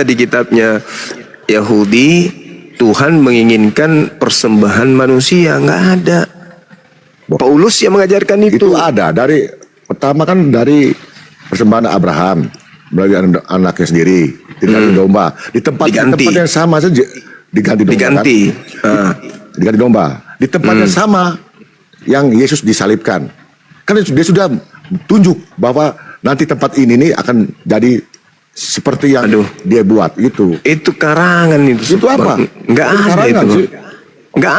Di kitabnya Yahudi, Tuhan menginginkan persembahan manusia, nggak ada. Paulus yang mengajarkan itu. Itu ada dari pertama kan dari persembahan Abraham bagi anaknya sendiri, diganti domba di tempat yang sama saja diganti domba. Diganti domba di tempat yang sama yang Yesus disalibkan. Kan dia sudah tunjuk bahwa nanti tempat ini nih akan jadi seperti yang dia buat itu. Itu karangan itu. Itu apa? Nggak ada itu. Nggak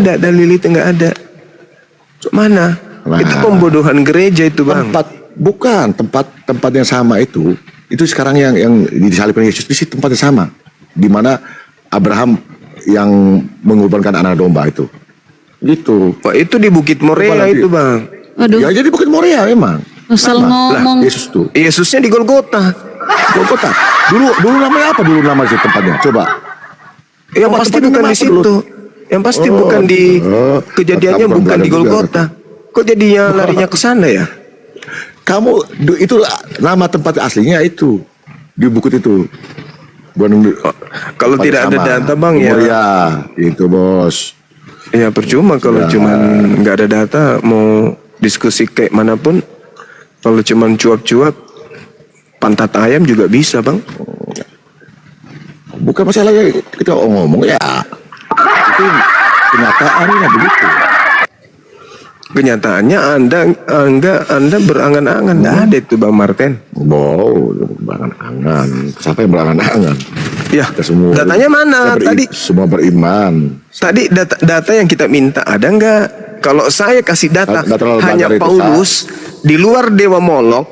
ada dalil itu, nggak ada. Mana? Nah, itu pembodohan gereja itu, Bang. Tempat yang sama itu sekarang yang disalibkan Yesus di situ tempat yang sama, di mana Abraham yang mengorbankan anak domba itu. Gitu. Pak, itu di Bukit Moria itu, Bang. Aduh. Ya jadi Bukit Moria memang. Asal ngomong. Yesus tuh. Yesusnya di Golgota. Golgota. Dulu namanya apa dulu nama tempatnya? Coba. Yang pasti bukan di situ. Yang pasti bukan di kejadiannya bukan di Golgota. Kok jadinya larinya ke sana ya? Kamu itu nama tempat aslinya itu di bukit itu. Kalau tidak ada data, Bang, ya. Moria itu, Bos. Ya percuma kalau cuman nggak ada data, mau diskusi kayak manapun. Kalau cuman cuap-cuap, pantat ayam juga bisa, Bang. Bukan masalah kita ngomong ya. Itu kenyataannya begitu. Kenyataannya Anda berangan-angan. Nggak ada itu, Bang Martin. Wow, berangan-angan. Siapa yang berangan-angan? Ya, semua datanya mana? Tadi semua beriman. Tadi data yang kita minta ada nggak? Kalau saya kasih data hanya Paulus di luar dewa Molok,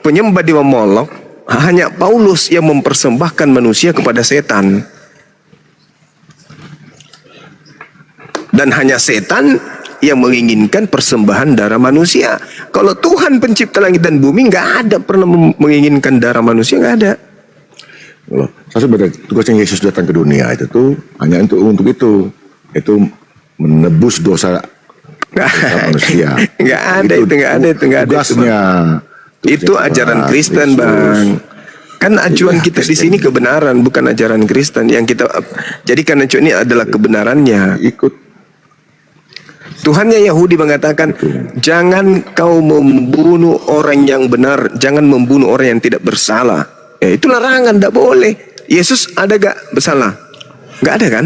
penyembah dewa Molok, hanya Paulus yang mempersembahkan manusia kepada setan. Dan hanya setan yang menginginkan persembahan darah manusia. Kalau Tuhan pencipta langit dan bumi nggak ada pernah menginginkan darah manusia, nggak ada. Loh, saya sebenarnya tugasnya Yesus datang ke dunia itu tuh hanya untuk itu menebus dosa manusia. Nggak ada itu. Tugasnya. Itu ajaran Kristen, Bang. Kan acuan kita di sini kebenaran, bukan ajaran Kristen yang kita jadikan acuan ini adalah kebenarannya. Ikut. Tuhannya Yahudi mengatakan, jangan kau membunuh orang yang benar, jangan membunuh orang yang tidak bersalah. Ya, itu larangan, tidak boleh. Yesus ada gak bersalah? Gak ada kan?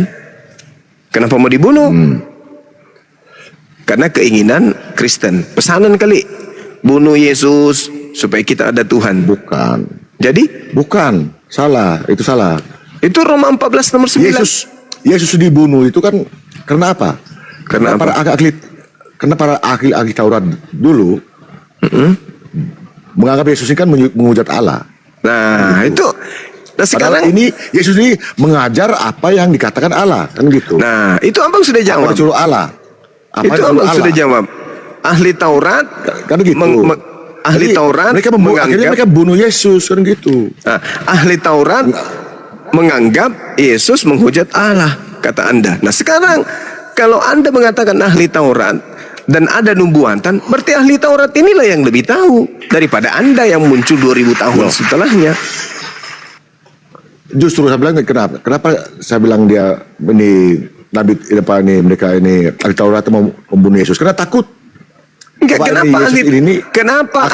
Kenapa mau dibunuh? Karena keinginan Kristen. Pesanan kali, bunuh Yesus supaya kita ada Tuhan. Bukan. Jadi? Bukan. Salah. Itu salah. Itu Roma 14 nomor 9. Yesus dibunuh itu kan karena apa? Karena para ahli Taurat dulu menganggap Yesus ini kan menghujat Allah. Nah itu. Nah sekarang ini Yesus ini mengajar apa yang dikatakan Allah kan gitu. Nah itu abang sudah jawab. Apa disuruh Allah? Itu abang sudah jawab. Ahli Taurat kan gitu. Ahli Taurat akhirnya mereka bunuh Yesus kan gitu. Nah, ahli Taurat menganggap Yesus menghujat Allah, kata Anda. Nah sekarang kalau Anda mengatakan ahli Taurat dan ada nubuatan, berarti ahli Taurat inilah yang lebih tahu daripada Anda yang muncul 2000 tahun setelahnya. Justru saya bilang kenapa saya bilang dia ini Nabi mereka ini ahli Taurat mau membunuh Yesus karena takut. Enggak, kenapa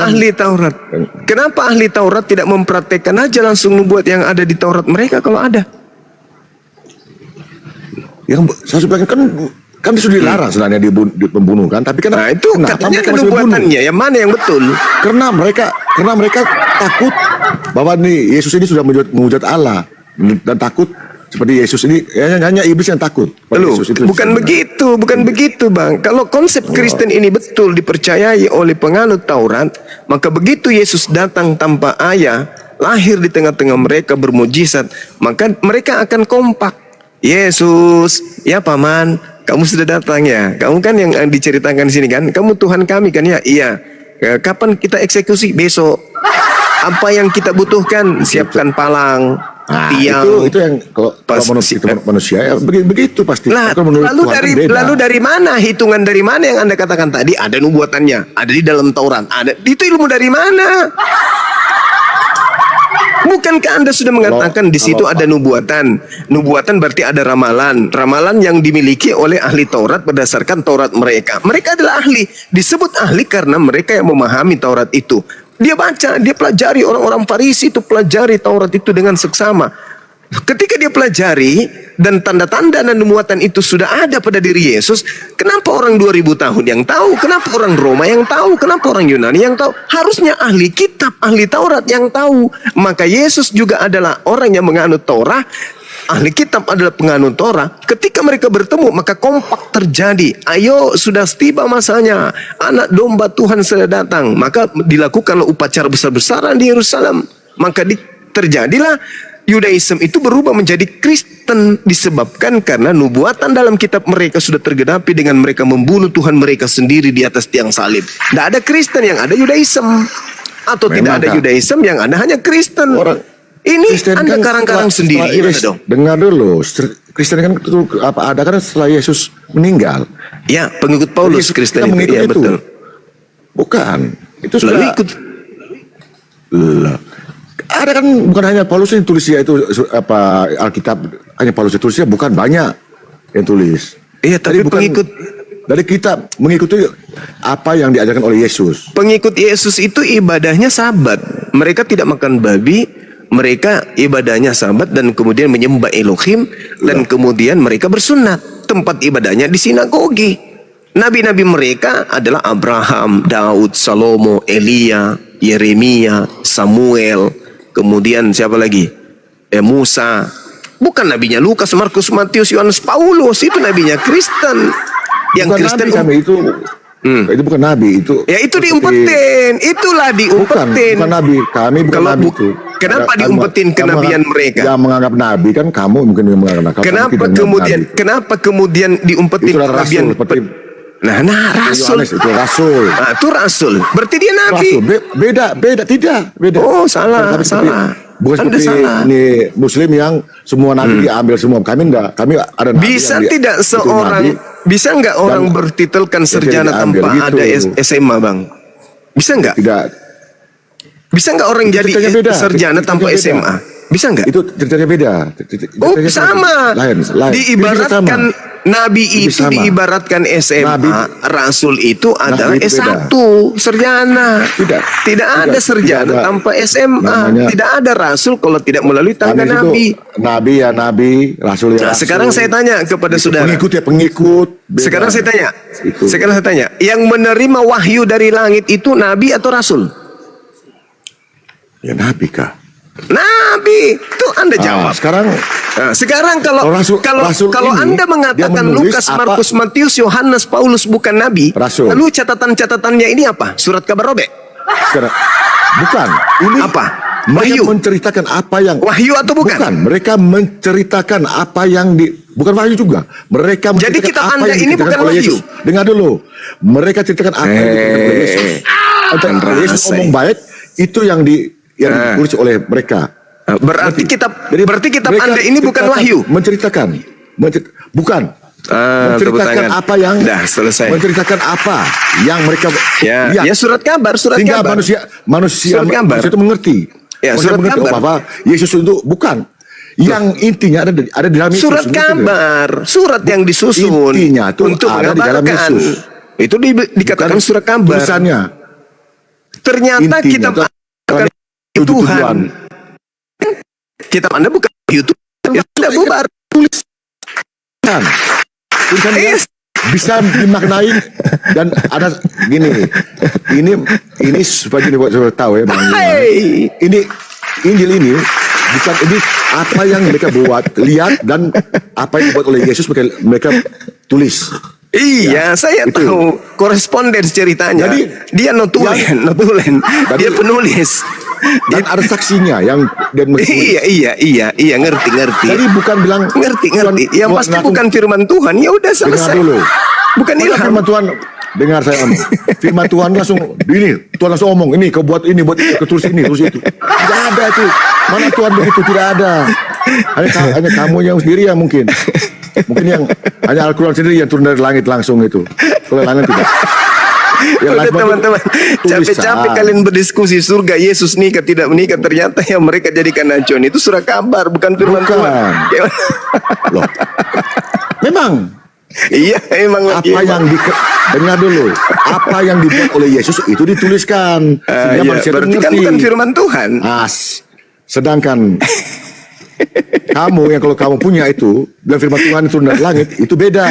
ahli Taurat tidak mempraktekkan aja langsung nubuat yang ada di Taurat mereka kalau ada? Yang saya bilang kan sudah dilarang sebenarnya dibunuh kan, tapi nah itu katanya kenubuatannya yang mana yang betul? Karena mereka takut bahwa nih Yesus ini sudah menghujat Allah dan takut seperti Yesus ini hanya iblis yang takut. Bukan begitu, Bang. Kalau konsep Kristen ini betul dipercayai oleh penganut Taurat, maka begitu Yesus datang tanpa ayah, lahir di tengah-tengah mereka bermujizat, maka mereka akan kompak. Yesus, ya paman, kamu sudah datang ya. Kamu kan yang diceritakan di sini kan. Kamu Tuhan kami kan ya. Iya. Kapan kita eksekusi? Besok. Apa yang kita butuhkan? Siapkan palang, tiang. Itu yang kalau manusia ya begitu pasti. Lalu dari mana hitungan dari mana yang Anda katakan tadi? Ada nubuatannya, ada di dalam Taurat. Ada. Itu ilmu dari mana? Bukankah Anda sudah mengatakan di situ ada nubuatan? Nubuatan berarti ada ramalan. Ramalan yang dimiliki oleh ahli Taurat berdasarkan Taurat mereka. Mereka adalah ahli. Disebut ahli karena mereka yang memahami Taurat itu. Dia baca, dia pelajari. Orang-orang Farisi itu pelajari Taurat itu dengan seksama. Ketika dia pelajari dan tanda-tanda dan nubuatan itu sudah ada pada diri Yesus, kenapa orang 2000 tahun yang tahu? Kenapa orang Roma yang tahu? Kenapa orang Yunani yang tahu? Harusnya ahli kitab, ahli Taurat yang tahu. Maka Yesus juga adalah orang yang menganut Taurat. Ahli kitab adalah penganut Taurat. Ketika mereka bertemu, maka kompak terjadi. Ayo, sudah tiba masanya. Anak domba Tuhan sudah datang. Maka dilakukanlah upacara besar-besaran di Yerusalem. Maka terjadilah Yudaism itu berubah menjadi Kristen disebabkan karena nubuatan dalam kitab mereka sudah tergenapi dengan mereka membunuh Tuhan mereka sendiri di atas tiang salib. Tidak ada Kristen, yang ada Yudaism. Atau tidak ada Yudaism, yang ada hanya Kristen. Ini Kristen Anda kan karang-karang sendiri. Gimana dong? Dengar dulu, Kristen kan itu ada kan setelah Yesus meninggal. Ya, pengikut Paulus Kristen itu. Ya, betul. Bukan. Itu Lalu sudah ikut. Ada kan, bukan hanya Paulus yang tulisnya itu Alkitab, hanya Paulus yang tulisnya, bukan banyak yang tulis. Iya, tapi pengikut dari kita mengikuti apa yang diajarkan oleh Yesus. Pengikut Yesus itu ibadahnya Sabat. Mereka tidak makan babi, mereka ibadahnya Sabat dan kemudian menyembah Elohim dan kemudian mereka bersunat. Tempat ibadahnya di sinagogi. Nabi-nabi mereka adalah Abraham, Daud, Salomo, Elia, Yeremia, Samuel. Kemudian siapa lagi? Musa. Bukan nabinya Lukas, Markus, Matius, Yohanes, Paulus. Itu nabinya Kristen. Yang bukan Kristen nabi kami itu bukan nabi itu. Ya itu diumpetin. Itulah diumpetin. Bukan nabi. Kami bukan nabi itu. Kenapa diumpetin kenabian mereka? Yang menganggap nabi kan kamu mungkin yang menganggap. Kenapa kemudian diumpetin kenabian? Rasul. Yohanes itu rasul. Nah, itu rasul. Berarti dia nabi. Rasul. Beda tidak. Beda. Oh, salah. Bukan Anda seperti salah. Ini Muslim yang semua nabi diambil semua. Kami enggak. Kami ada nabi. Bisa tidak seorang, bisa enggak orang bertitelkan sarjana tanpa gitu. ada SMA, Bang? Bisa enggak? Tidak. Bisa enggak orang jadi sarjana tanpa SMA? Bisa enggak? Itu ceritanya beda. Sama. Lain. Diibaratkan Nabi itu diibaratkan SMA, Nabi, Rasul itu adalah S1, sarjana. Tidak ada sarjana tanpa SMA. Namanya, tidak ada Rasul kalau tidak melalui tangga Nabi. Nabi ya Nabi, Rasul ya Rasul. Sekarang saya tanya kepada saudara. Pengikut. Beda. Sekarang saya tanya. Yang menerima wahyu dari langit itu Nabi atau Rasul? Ya Nabi kah? Nabi, itu Anda jawab. Sekarang kalau Anda mengatakan Lukas, Markus, Matius, Yohanes, Paulus bukan Nabi, Rasul. Lalu catatan-catatannya ini apa? Surat kabar robek? Bukan. Ini apa? Wahyu. Menceritakan apa yang wahyu atau bukan? Bukan. Mereka menceritakan apa yang bukan wahyu juga. Mereka jadi kitab Anda ini bukan wahyu. Dengar dulu. Mereka ceritakan apa yang dikatakan oleh Yesus. Yesus ngomong baik, itu yang ditulis oleh mereka. Berarti kitab Anda ini bukan wahyu. Menceritakan. Bukan. Menceritakan apa yang selesai. Menceritakan apa yang mereka lihat. Ya surat kabar. Sehingga manusia itu mengerti. Ya, surat kabar. Bahwa Yesus itu bukan. Yang intinya ada di dalam Yesus. Surat kabar. Surat yang disusun intinya itu untuk ada di dalam Yesus. Itu dikatakan surat kabar. Tulisannya. Ternyata kitab Tuhan. Kitab Anda bukan YouTube. Anda bubar. Tulisan bisa dimaknai dan ada gini. Ini supaya buat saudara tahu ya Bang. Ini Injil ini bukan ini apa yang mereka buat, lihat dan apa yang dibuat oleh Yesus mereka tulis. Iya, saya tahu koresponden ceritanya. Jadi dia notulen. Dia penulis. Dan ada saksinya yang dan iya ngerti. Jadi bukan bilang ngerti. Yang pasti bukan firman Tuhan. Ya udah selesai. Dengar dulu. Bukan ilham. Firman Tuhan. Dengar saya ngomong. Firman Tuhan langsung Tuhan langsung ngomong ini kau buat ini buat tulis ini terus itu. Tidak ada itu. Mana Tuhan begitu, tidak ada. Hanya kamu yang sendiri yang mungkin yang hanya Al-Quran sendiri yang turun dari langit langsung itu. Kalau langit tidak. Yang Udah last one teman-teman, tulisan. capek-capek kalian berdiskusi surga Yesus nikah tidak menikah, ternyata yang mereka jadikan acuan itu surah kabar, bukan firman Bukan. Tuhan. Loh. Memang Iya, emang apa yang dengar dulu, apa yang dibuat oleh Yesus itu dituliskan sehingga manusia itu berarti kan mengerti. bukan firman Tuhan. Sedangkan kamu yang kalau kamu punya itu dan firman Tuhan itu dari langit itu beda.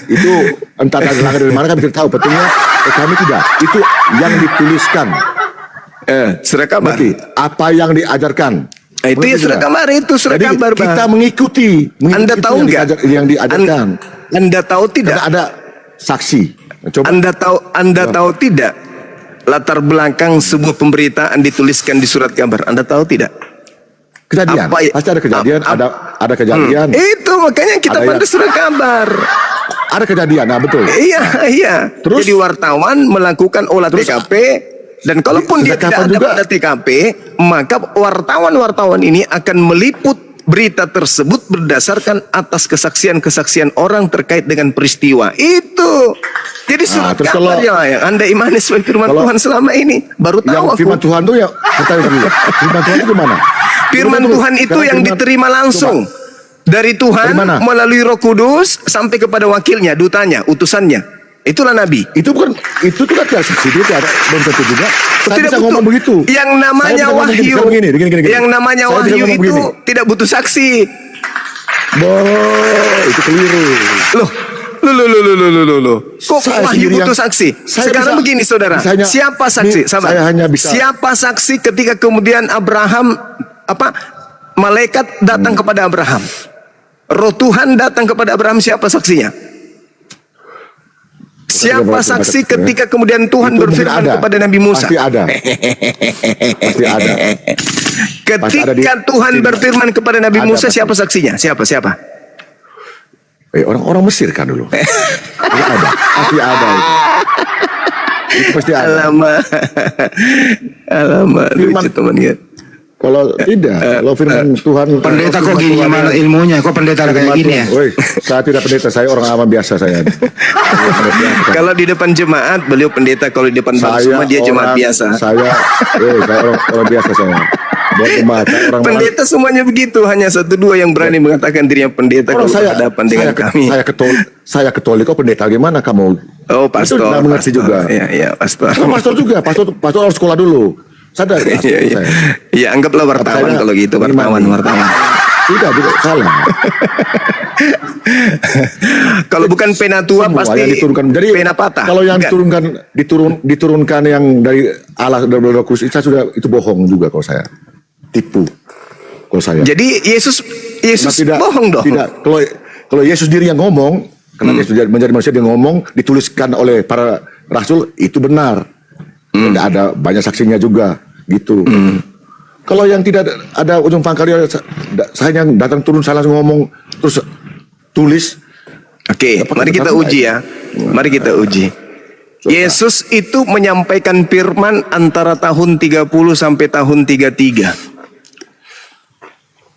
Itu entah dari langit dari mana kami tidak tahu. Betulnya kami tidak. Itu yang dituliskan. Surah kabar. Berarti apa yang diajarkan. Itu ya surah kabar, itu surah Jadi kabar, Bang. kita mengikuti Anda tahu nggak? yang diajarkan. Anda tahu tidak? Karena ada saksi. Coba. Anda tahu tidak latar belakang sebuah pemberitaan dituliskan di surat kabar? Anda tahu tidak? Kejadian. Pasti ada kejadian, ada kejadian. Itu makanya kita Ada pada yang- surat kabar. Ada kejadian, nah betul. Iya. Terus? Jadi wartawan melakukan olah TKP, dan kalaupun dia tidak kapan ada juga? pada TKP, maka wartawan ini akan meliput berita tersebut berdasarkan atas kesaksian-kesaksian orang terkait dengan peristiwa itu. Jadi surat terus kabar kalau- yang Anda imani sebagai firman kalau- Tuhan selama ini baru tahu Yang aku. firman Tuhan itu ya, kata dulu. Firman Tuhan itu gimana? Firman Tuhan itu Karena yang firman- diterima langsung dari Tuhan Dari mana? melalui Roh Kudus sampai kepada wakilnya, dutanya, utusannya. Itulah nabi. Itu bukan, itu juga tidak saksi, itu tidak belum tentu juga. Saya Tidak bisa butuh. ngomong begitu. Yang Saya namanya bisa ngomong wahyu. begini. Yang namanya Saya bisa wahyu ngomong itu begini. tidak butuh saksi. Itu keliru. Loh. Kok Saya wahyu sendiri butuh yang- saksi? saya Sekarang bisa- begini saudara, misalnya- siapa saksi? Sabar. saya hanya bisa- Siapa saksi ketika kemudian Abraham malaikat datang kepada Abraham? Roh Tuhan datang kepada Abraham, siapa saksinya? Siapa saksi ketika kemudian Tuhan Itu mungkin berfirman ada. kepada Nabi Musa? Pasti ada. Pasti ada. Pasti ada Ketika Tuhan berfirman kepada Nabi Ada Musa, pasti. siapa saksinya? Siapa? Orang-orang Mesir kan dulu. Pasti ada. Pasti ada itu. Itu pasti ada. Alamak, Firman- lucu teman ya. Kalau tidak, kalau firman Tuhan. Pendeta kok firman gini Tuhan- malah ilmunya, kok pendeta kayak gini ya? Woi, saya tidak pendeta, saya orang awam biasa saya. Kalau di depan jemaat beliau pendeta, kalau di depan bang semua dia jemaat biasa. Saya orang biasa saya. Buat jemaat, saya orang Pendeta semuanya begitu, hanya satu dua yang berani mengatakan dirinya pendeta orang kalau saya berhadapan dengan kami. Saya katolik, kok pendeta gimana kamu? Oh, pastor. Itu tidak mengerti pastor. juga. Iya, pastor. Kan pastor juga, pastor harus sekolah dulu. Sadar ya, Iya. Iya, anggaplah wartawan Saya kalau gitu, wartawan. Tidak juga salah. Kalau bukan pena tua Semua pasti yang diturunkan. Jadi pena patah. kalau yang Bukan. diturunkan yang dari Allah dari Roh Kudus itu bohong juga kalau saya. Tipu kalau saya. Jadi Yesus Nah, bohong dong. Tidak. Kalau Yesus sendiri yang ngomong, karena Yesus menjadi manusia dia ngomong, dituliskan oleh para rasul itu benar. Tidak ada banyak saksinya juga gitu. Kalau yang tidak ada ujung pangkalnya, saya yang datang turun salah ngomong terus tulis. Oke, mari kita uji ya. Mari kita uji. Yesus itu menyampaikan firman antara tahun 30 sampai tahun 33.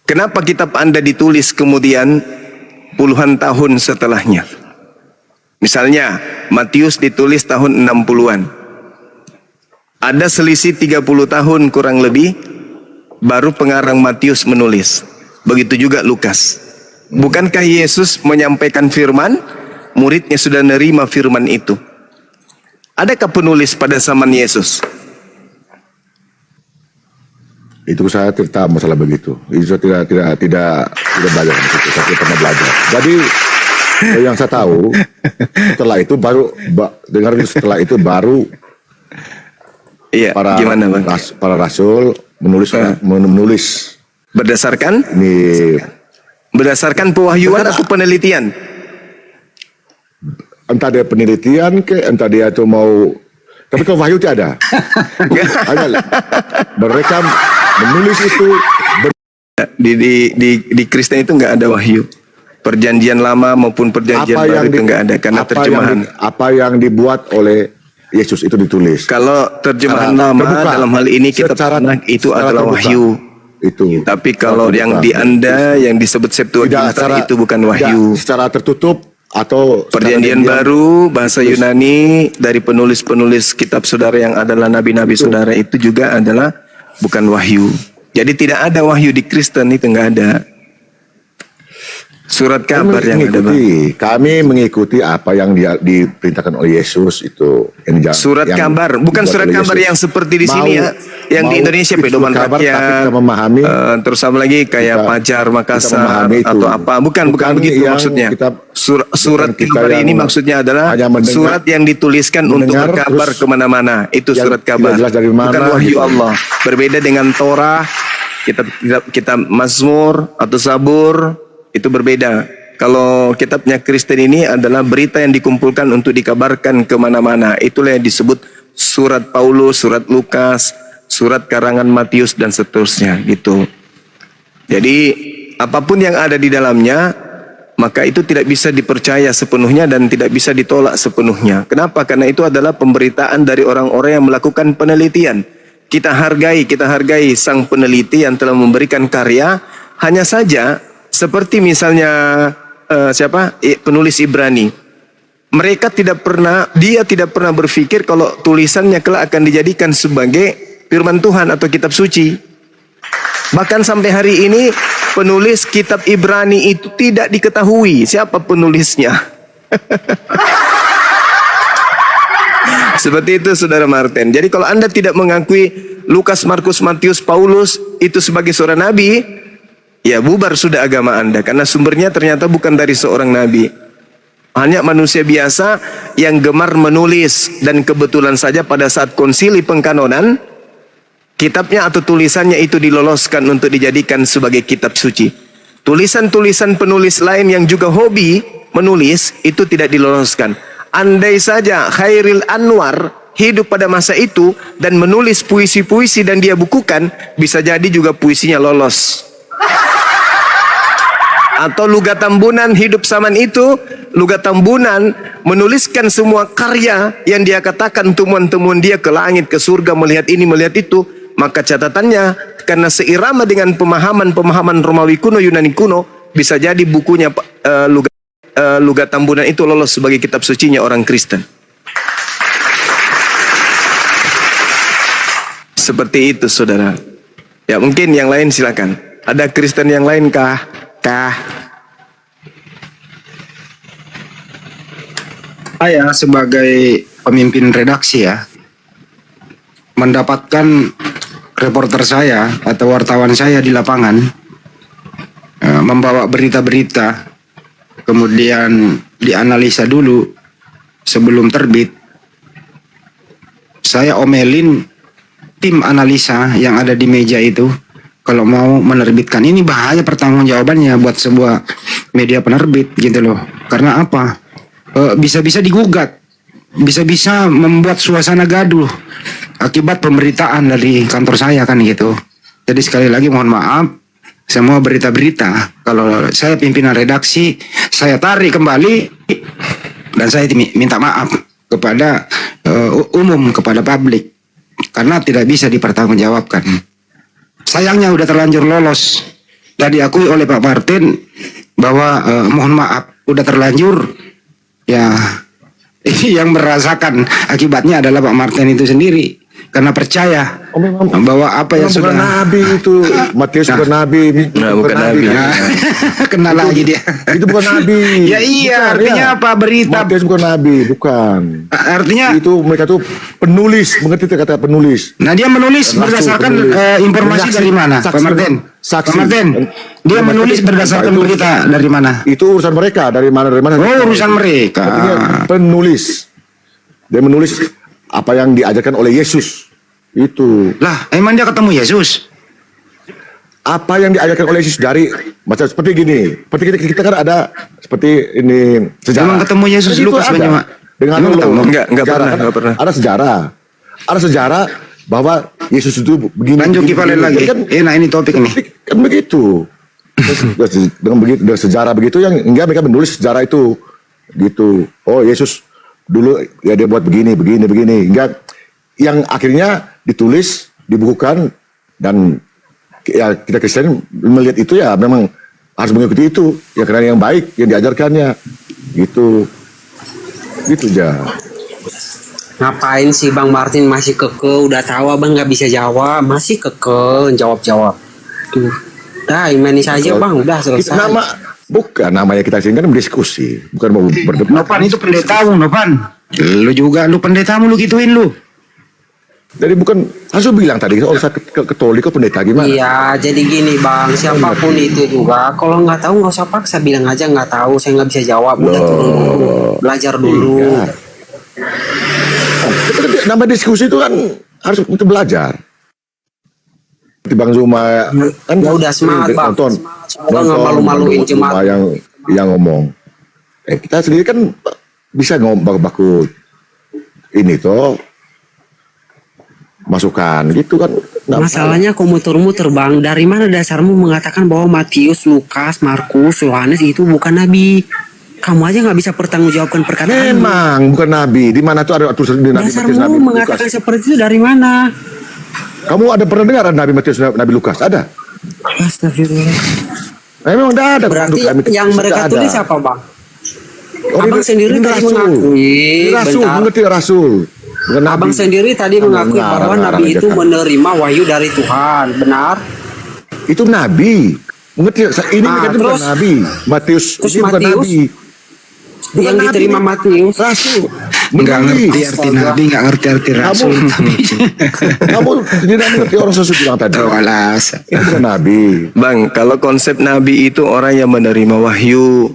Kenapa kitab Anda ditulis kemudian puluhan tahun setelahnya? Misalnya, Matius ditulis tahun 60-an. Ada selisih 30 tahun kurang lebih, baru pengarang Matius menulis. Begitu juga Lukas. Bukankah Yesus menyampaikan firman, muridnya sudah nerima firman itu? Adakah penulis pada zaman Yesus? Itu saya tidak tahu masalah begitu. Itu saya tidak belajar di situ. Saya tidak pernah belajar. Jadi yang saya tahu setelah itu baru Iya, gimana Bang? para rasul menulis Berdasarkan ini pewahyuan atau penelitian? entah dia penelitian entah dia itu mau, tapi kalau wahyu tidak ada. Hanya mereka menulis itu Di Kristen itu nggak ada wahyu. Perjanjian lama maupun perjanjian baru itu nggak ada karena terjemahan. apa yang dibuat oleh Yesus itu ditulis. Kalau terjemahan Secara lama terbuka. dalam hal ini kita itu secara adalah terbuka. wahyu. Itu. Tapi kalau Secara yang terbuka. di Anda yang disebut Septuaginta itu bukan wahyu. Tidak, secara tertutup atau Perjanjian Baru, bahasa Yunani dari penulis-penulis kitab saudara yang adalah nabi-nabi saudara itu juga adalah bukan wahyu. Jadi tidak ada wahyu di Kristen, itu nggak ada. Surat kabar yang ada, Bang. Kami mengikuti apa yang diperintahkan oleh Yesus itu. Surat kabar, bukan surat kabar yang seperti di sini ya, yang di Indonesia pedoman rakyat. Memahami, terus apa lagi kayak Pajar Makassar atau apa? Bukan begitu maksudnya. Surat kabar ini maksudnya adalah surat yang dituliskan untuk berkabar kemana-mana. Itu surat kabar, bukan wahyu Allah. Berbeda dengan Torah, kitab Mazmur atau Zabur. Itu berbeda. Kalau kitabnya Kristen ini adalah berita yang dikumpulkan untuk dikabarkan kemana-mana. Itulah yang disebut surat Paulus, surat Lukas, surat karangan Matius dan seterusnya gitu. Jadi apapun yang ada di dalamnya, maka itu tidak bisa dipercaya sepenuhnya dan tidak bisa ditolak sepenuhnya. Kenapa? Karena itu adalah pemberitaan dari orang-orang yang melakukan penelitian. Kita hargai sang peneliti yang telah memberikan karya. Hanya saja seperti misalnya penulis Ibrani, dia tidak pernah berpikir kalau tulisannya kelak akan dijadikan sebagai firman Tuhan atau kitab suci. Bahkan sampai hari ini penulis kitab Ibrani itu tidak diketahui siapa penulisnya. Seperti itu Saudara Martin. Jadi kalau Anda tidak mengakui Lukas, Markus, Matius, Paulus itu sebagai seorang nabi, ya bubar sudah agama Anda, karena sumbernya ternyata bukan dari seorang nabi. Hanya manusia biasa yang gemar menulis, dan kebetulan saja pada saat konsili pengkanonan, kitabnya atau tulisannya itu diloloskan untuk dijadikan sebagai kitab suci. Tulisan-tulisan penulis lain yang juga hobi menulis itu tidak diloloskan. Andai saja Khairil Anwar hidup pada masa itu dan menulis puisi-puisi dan dia bukukan, bisa jadi juga puisinya lolos. Atau Luga Tambunan hidup zaman itu, Luga Tambunan menuliskan semua karya yang dia katakan temuan-temuan dia ke langit, ke surga, melihat ini, melihat itu. Maka catatannya, karena seirama dengan pemahaman Romawi kuno, Yunani kuno, bisa jadi bukunya Luga Tambunan itu lolos sebagai kitab sucinya orang Kristen. Seperti itu saudara. Ya mungkin yang lain silakan. Ada Kristen yang lain kah? Saya sebagai pemimpin redaksi ya, mendapatkan reporter saya atau wartawan saya di lapangan membawa berita-berita, kemudian dianalisa dulu sebelum terbit. Saya omelin tim analisa yang ada di meja itu. Kalau mau menerbitkan, ini bahaya pertanggungjawabannya buat sebuah media penerbit gitu loh. Karena apa? Bisa-bisa digugat, bisa-bisa membuat suasana gaduh akibat pemberitaan dari kantor saya kan gitu. Jadi sekali lagi mohon maaf, semua berita-berita kalau saya pimpinan redaksi, saya tarik kembali dan saya minta maaf kepada umum, kepada publik, karena tidak bisa dipertanggungjawabkan. Sayangnya udah terlanjur lolos dan diakui oleh Pak Martin bahwa mohon maaf udah terlanjur ya. Yang merasakan akibatnya adalah Pak Martin itu sendiri, karena percaya bahwa apa yang sudah bukan nabi itu, Matius bukan nabi, bukan nabi. Kena lagi dia. Itu bukan nabi. Ya iya, artinya apa berita? Matius bukan nabi, bukan. Artinya itu mereka tuh penulis, mengerti kata penulis. Nah dia menulis berdasarkan informasi dari mana, Pak Martin? Saksi. Pak Martin, dia menulis berdasarkan berita dari mana? Itu urusan mereka, dari mana. Oh, urusan mereka. Artinya penulis. Dia menulis apa yang diajarkan oleh Yesus. Itu. Lah, emang dia ketemu Yesus? Apa yang diajarkan oleh Yesus dari macam seperti gini. Seperti kita kan ada seperti ini sejarah. Emang ketemu Yesus Lukas banyak. Dengan enggak pernah. Ada sejarah. Ada sejarah bahwa Yesus itu begini. Lanjut kembali lagi. Kan, nah ini topik nih. Kan begitu. Dengan begitu, dengan sejarah begitu yang enggak mereka menulis sejarah itu gitu. Oh Yesus dulu ya dia buat begini. Enggak, yang akhirnya ditulis, dibukukan, dan ya kita Kristen melihat itu ya memang harus mengikuti itu ya, karena yang baik yang diajarkannya Gitu aja. Ngapain sih Bang Martin masih keke? Udah tahu abang nggak bisa jawab, masih keke jawab. Tuh, dah imani saja Bang, udah selesai. Namanya kita sini kan berdiskusi, bukan mau berdebat. Nopan itu pendetamu, Nopan. Lu juga, lu pendetamu lu gituin lu. Jadi bukan, harus bilang tadi, oh saya Katolik kok pendeta gimana? Iya, jadi gini Bang, siapapun itu juga, kalau nggak tahu nggak usah paksa, bilang aja nggak tahu, saya nggak bisa jawab, udah turun dulu, belajar dulu. Iya. Nama diskusi itu kan harus itu belajar. Seperti Bang Zuma kan Ya udah semangat Bang, nonton semoga nggak malu-maluin Zuma jemaat. yang ngomong. Kita sendiri kan bisa ngomong baku ini toh masukan gitu kan. Masalahnya kau muter-muter Bang, dari mana dasarmu mengatakan bahwa Matius, Lukas, Markus, Yohanes itu bukan nabi? Kamu aja nggak bisa pertanggungjawabkan perkataan. Memang bukan nabi. Di mana tuh ada tulisan di Nabi Matius, Dasarmu Nabi mengatakan Lukas? seperti itu dari mana? Kamu ada pernah dengar Nabi Matius, Nabi Lukas? Ada? Astagfirullah. Memang tidak ada. Berarti yang mereka tulis apa Bang? Abang sendiri tadi rasul. mengakui, Rasul, bentar. mengerti rasul. Bukan nabi. Abang sendiri tadi mengakui bahwa nabi itu menerima wahyu dari Tuhan, benar? Itu nabi. Mengerti? Ini kan bukan terus- nabi. Matius terus ini bukan Matius? nabi. Bukan Yang nabi. diterima Matius. Rasul. Nggak ngerti Mengerti. arti nabi, nggak ngerti arti rasul. Kamu tidak mengerti orang sesuatu bilang tadi. Oh, alas. Itu bukan nabi. Bang, kalau konsep nabi itu orang yang menerima wahyu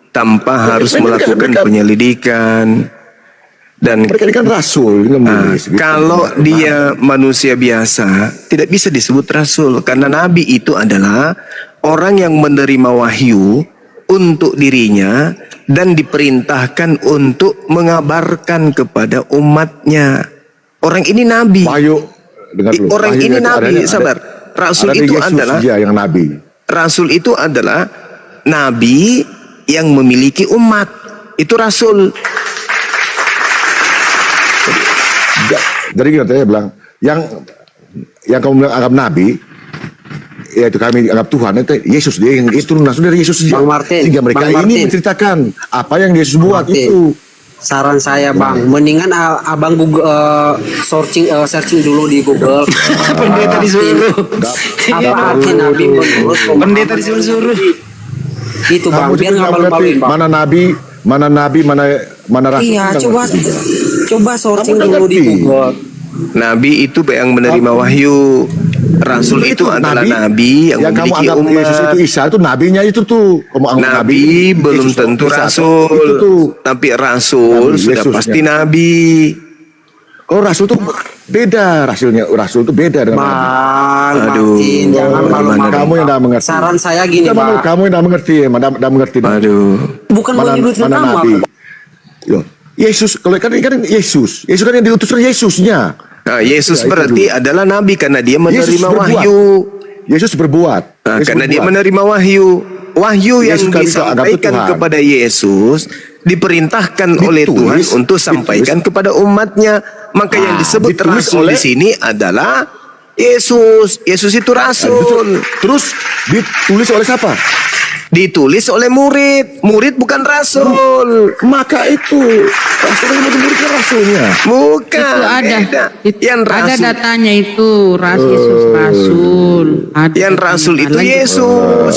tanpa harus melakukan penyelidikan. Dan Mereka ini kan rasul. Ini menulis, gitu. kalau dia manusia biasa, tidak bisa disebut rasul. Karena nabi itu adalah orang yang menerima wahyu untuk dirinya dan diperintahkan untuk mengabarkan kepada umatnya. Orang ini nabi. Wahyu, dengar dulu. Orang Wahyu ini itu nabi, ada- sabar. Rasul ada itu Yesus adalah dia yang nabi. Rasul itu adalah nabi yang memiliki umat. Itu rasul. Jadi kita bilang yang kamu bilang anggap nabi, yaitu kami anggap Tuhan itu Yesus, dia yang itu langsung dari Yesus Bang Martin, sehingga mereka Bang ini Martin. menceritakan apa yang Yesus buat Martin. itu. Saran saya Bang, mendingan abang Google, searching dulu di Google. Pendeta disuruh. Apa arti nabi menurut Pendeta disuruh. Itu Bang, Kamu biar juga nggak nggak malu-maluin mengerti Bang. mana nabi, mana rasul. Iya, Nggak coba ngerti. searching Kamu dulu di ngerti. Google. Nabi itu yang menerima wahyu. Rasul itu adalah nabi yang kamu memiliki anggap Yesus umat. itu Isa itu nabinya itu tuh. Kamu anggap Nabi belum Yesus, tentu Isa, rasul, itu tuh. tapi rasul Nabi, sudah Yesusnya. pasti nabi. Oh, rasul tuh beda, rasul tuh beda dengan nabi. Bang Aduh, Martin, jangan gimana malu-malu. Kamu yang tidak mengerti. Saran saya gini Bang, Kamu yang tidak mengerti, tidak mengerti. Aduh, bukan menyebutkan nama. nabi? Yo, Yesus, kalau kan Yesus kan yang diutus oleh Yesusnya. nah, Yesus Ya, itu berarti dulu. adalah nabi karena dia Yesus menerima berbuat. wahyu. Yesus berbuat. Nah, Yesus karena dia berbuat. menerima wahyu. Wahyu yang Yesus kan bisa anggap itu disampaikan Tuhan. kepada Yesus diperintahkan oleh Tuhan Ditulis, untuk sampaikan kepada umatnya. Maka yang disebut ditulis rasul oleh- di sini adalah Yesus. Yesus itu rasul. Terus ditulis oleh siapa? Ditulis oleh murid. Murid bukan rasul. Maka itu rasulnya murid rasulnya. Bukan. Itu ada. beda. Yang Ada rasul, datanya itu Yesus Rasul. Ada yang datanya. rasul itu Lanjut. Yesus.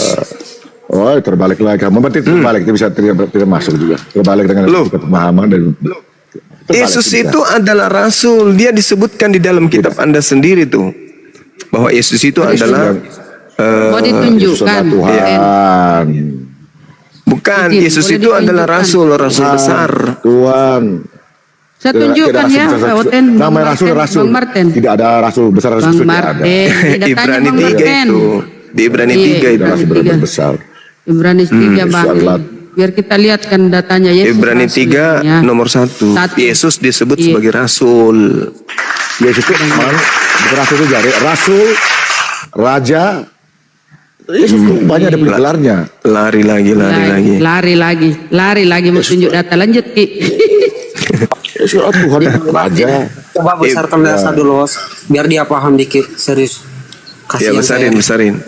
Oh, terbalik lagi. Kamu berarti terbalik, itu bisa tidak masuk juga. Terbalik dengan Loh. pemahaman dan terbalik Yesus juga. itu adalah rasul. Dia disebutkan di dalam kitab Anda sendiri tuh. Bahwa Yesus itu adalah Mau Yesus ditunjukkan. adalah Tuhan. bukan, Izin, Yesus boleh itu adalah ditunjukkan. rasul besar. Tuhan. Saya tunjukkan ya, Pak Oten. Nama Bang rasul Martin, rasul. Bang Martin. Tidak ada rasul besar rasul Bang kecil, tidak ada. Martin. Datanya Ibrani Bang 3 Martin. itu. Di Ibrani Iya, 3 itu. Tidak rasul Tiga. besar. Ibrani 3 Bang. Salat. Biar kita lihat kan datanya Yesus. Ibrani Rasul 3 ya. nomor 1. Satu. Yesus disebut Iya. sebagai rasul. Yesus itu bukan rasul itu jari. Rasul, raja. Yesus itu banyak ada gelarnya. Lari lagi. Lari lagi mau tunjuk data. Lanjut Ki. Yesus itu Tuhan raja. Coba besarkan data dulu, biar dia paham dikit, serius. Ya Kasihan saya. besarin.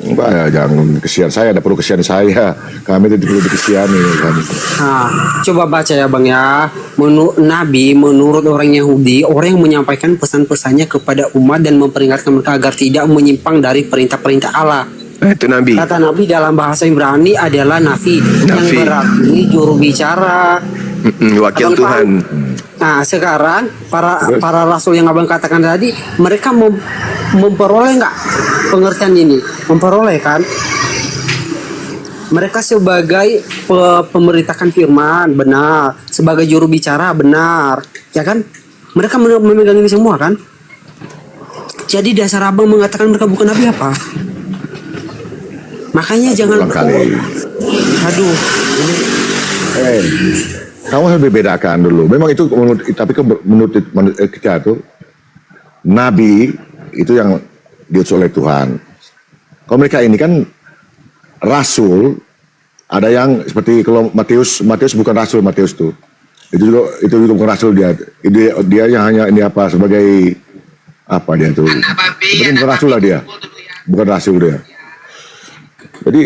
Enggak ya, jangan kesian saya, ada perlu kesian saya. Kami tidak perlu dikesiani kami. Nah, coba baca ya Bang ya. Nabi menurut orang Yahudi, orang yang menyampaikan pesan-pesannya kepada umat dan memperingatkan mereka agar tidak menyimpang dari perintah-perintah Allah. Nah, itu Nabi. Kata Nabi dalam bahasa Ibrani adalah Nafi, yang Nafi. berarti juru bicara. Wakil Abang Tuhan. paham? Nah, sekarang para rasul yang abang katakan tadi, mereka memperoleh nggak pengertian ini? Memperoleh kan? Mereka sebagai pemberitakan firman, benar. Sebagai juru bicara, benar. Ya kan? Mereka memegang ini semua kan? Jadi dasar abang mengatakan mereka bukan nabi apa? Makanya jangan. Ulang kali. Aduh. Kamu harus bedakan dulu. Memang itu tapi kan menurut kita tuh nabi itu yang diutus oleh Tuhan. Kalau mereka ini kan rasul, ada yang seperti kalau Matius bukan rasul. Matius tuh itu juga bukan rasul dia yang hanya ini apa sebagai apa dia tuh bukan rasul lah dia, bukan rasul dia. Jadi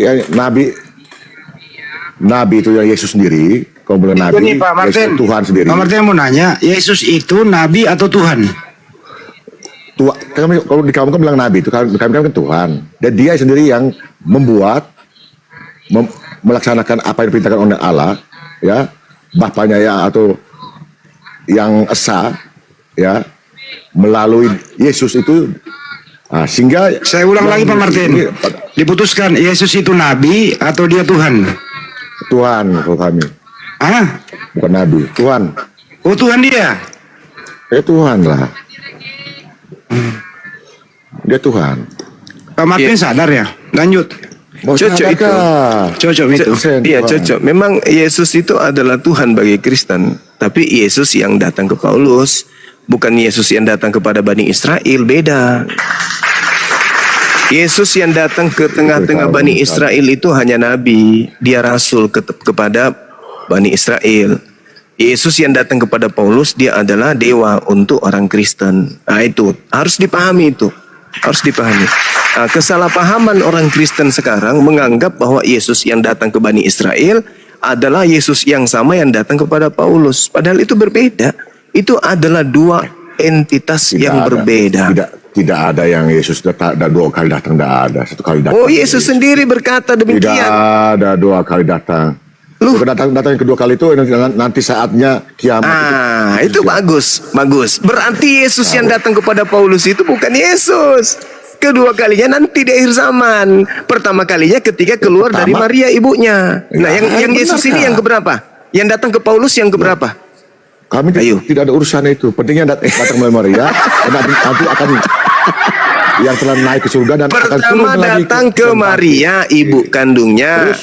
nabi itu yang Yesus sendiri. Kalau bilang nabi, Ini Pak Martin, Yesus Tuhan sendiri. Pak Martin mau nanya, Yesus itu nabi atau Tuhan? Kalau di kamu kan bilang nabi itu kami kan Tuhan. Dan dia sendiri yang membuat melaksanakan apa yang diperintahkan oleh Allah, ya, Bapaknya ya atau yang esa, ya, melalui Yesus itu. Nah, sehingga Saya ulang lagi Pak Martin, diputuskan Yesus itu nabi atau dia Tuhan? Tuhan kalau kami, bukan nabi, Tuhan. Oh Tuhan dia. Tuhan lah. Dia Tuhan. Pak Martin sadar ya? Lanjut. Cocok itu. Cocok itu. Iya cocok. Memang Yesus itu adalah Tuhan bagi Kristen. Tapi Yesus yang datang ke Paulus, bukan Yesus yang datang kepada Bani Israel, beda. Yesus yang datang ke tengah-tengah Bani Israel itu hanya nabi, dia rasul kepada Bani Israel. Yesus yang datang kepada Paulus, dia adalah dewa untuk orang Kristen. Nah itu harus dipahami itu, harus dipahami. Nah, kesalahpahaman orang Kristen sekarang menganggap bahwa Yesus yang datang ke Bani Israel adalah Yesus yang sama yang datang kepada Paulus. Padahal itu berbeda. Itu adalah dua entitas yang berbeda. Tidak ada yang Yesus datang 2 kali datang, tidak ada 1 kali datang. Oh, Yesus sendiri berkata demikian. Tidak ada 2 kali datang. Datang yang kedua kali itu nanti saatnya kiamat. Itu bagus. Berarti Yesus yang datang kepada Paulus itu bukan Yesus. Kedua kalinya nanti di akhir zaman. Pertama kalinya ketika keluar dari Maria ibunya. Nah, yang Yesus ini yang keberapa? Yang datang ke Paulus yang keberapa? Kami tidak ada urusan itu. Pentingnya datang melalui Maria. Nanti akan yang telah naik ke surga dan akan turun pertama datang ke Maria ibu kandungnya.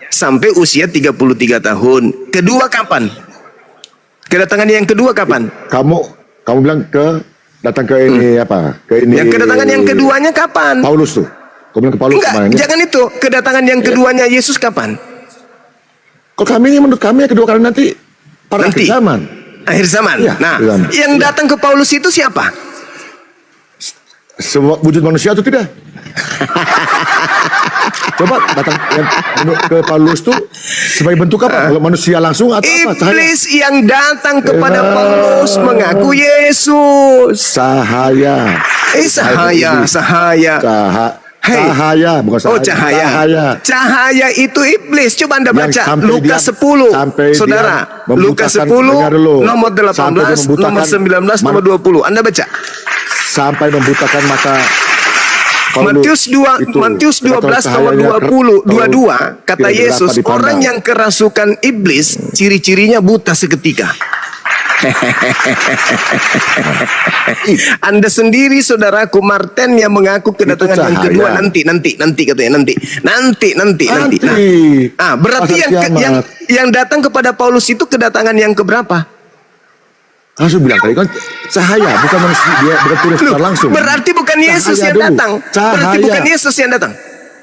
Sampai usia 33 tahun. Kedua kapan? Kedatangan yang kedua kapan? Kamu bilang datang ke ini apa? Ke ini. Yang kedatangan yang keduanya kapan? Paulus tuh. Kamu bilang ke Paulus kemarin. Jangan itu. Kedatangan yang keduanya Yesus kapan? Kalau menurut kami kedua kali nanti pada akhir zaman. Akhir zaman. Ya, nah, zaman. Yang datang ke Paulus itu siapa? Semua wujud manusia atau tidak? Coba datang ke Paulus tuh sebagai bentuk apa? Kalau manusia langsung atau apa? Iblis yang datang kepada Paulus mengaku Yesus. Cahaya. Cahaya. Bukan cahaya. Oh, cahaya. Cahaya itu iblis. Coba Anda baca Lukas 10. Saudara, Lukas 10 nomor 18, nomor 19, nomor 20. Anda baca. Sampai membutakan mata Matius 12 nomor 22 kata Yesus, orang yang kerasukan iblis ciri-cirinya buta seketika. Anda sendiri saudaraku Martin yang mengaku kedatangan yang kedua nanti katanya nanti. Berarti yang datang kepada Paulus itu kedatangan yang keberapa? Harus bilang tadi kan cahaya, bukan manusia, dia bukan turun secara langsung. Berarti bukan Yesus yang datang. Berarti bukan Yesus yang datang.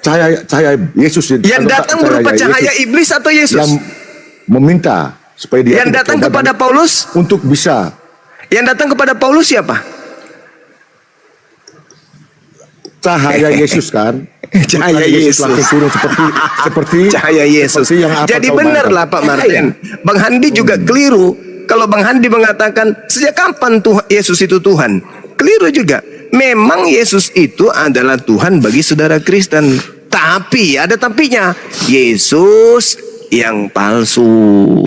Cahaya Yesus yang datang berupa cahaya iblis atau Yesus? Yang meminta supaya dia yang datang kepada Paulus untuk bisa. Yang datang kepada Paulus siapa? cahaya Yesus kan. Cahaya Bukan Yesus. langsung turun seperti Cahaya Yesus. seperti yang apa Jadi kau benar bayangkan. lah Pak Martin. Bang Handi juga keliru. Kalau Bang Handi mengatakan sejak kapan Yesus itu Tuhan? Keliru juga. Memang Yesus itu adalah Tuhan bagi saudara Kristen. Tapi ada tapinya. Yesus yang palsu.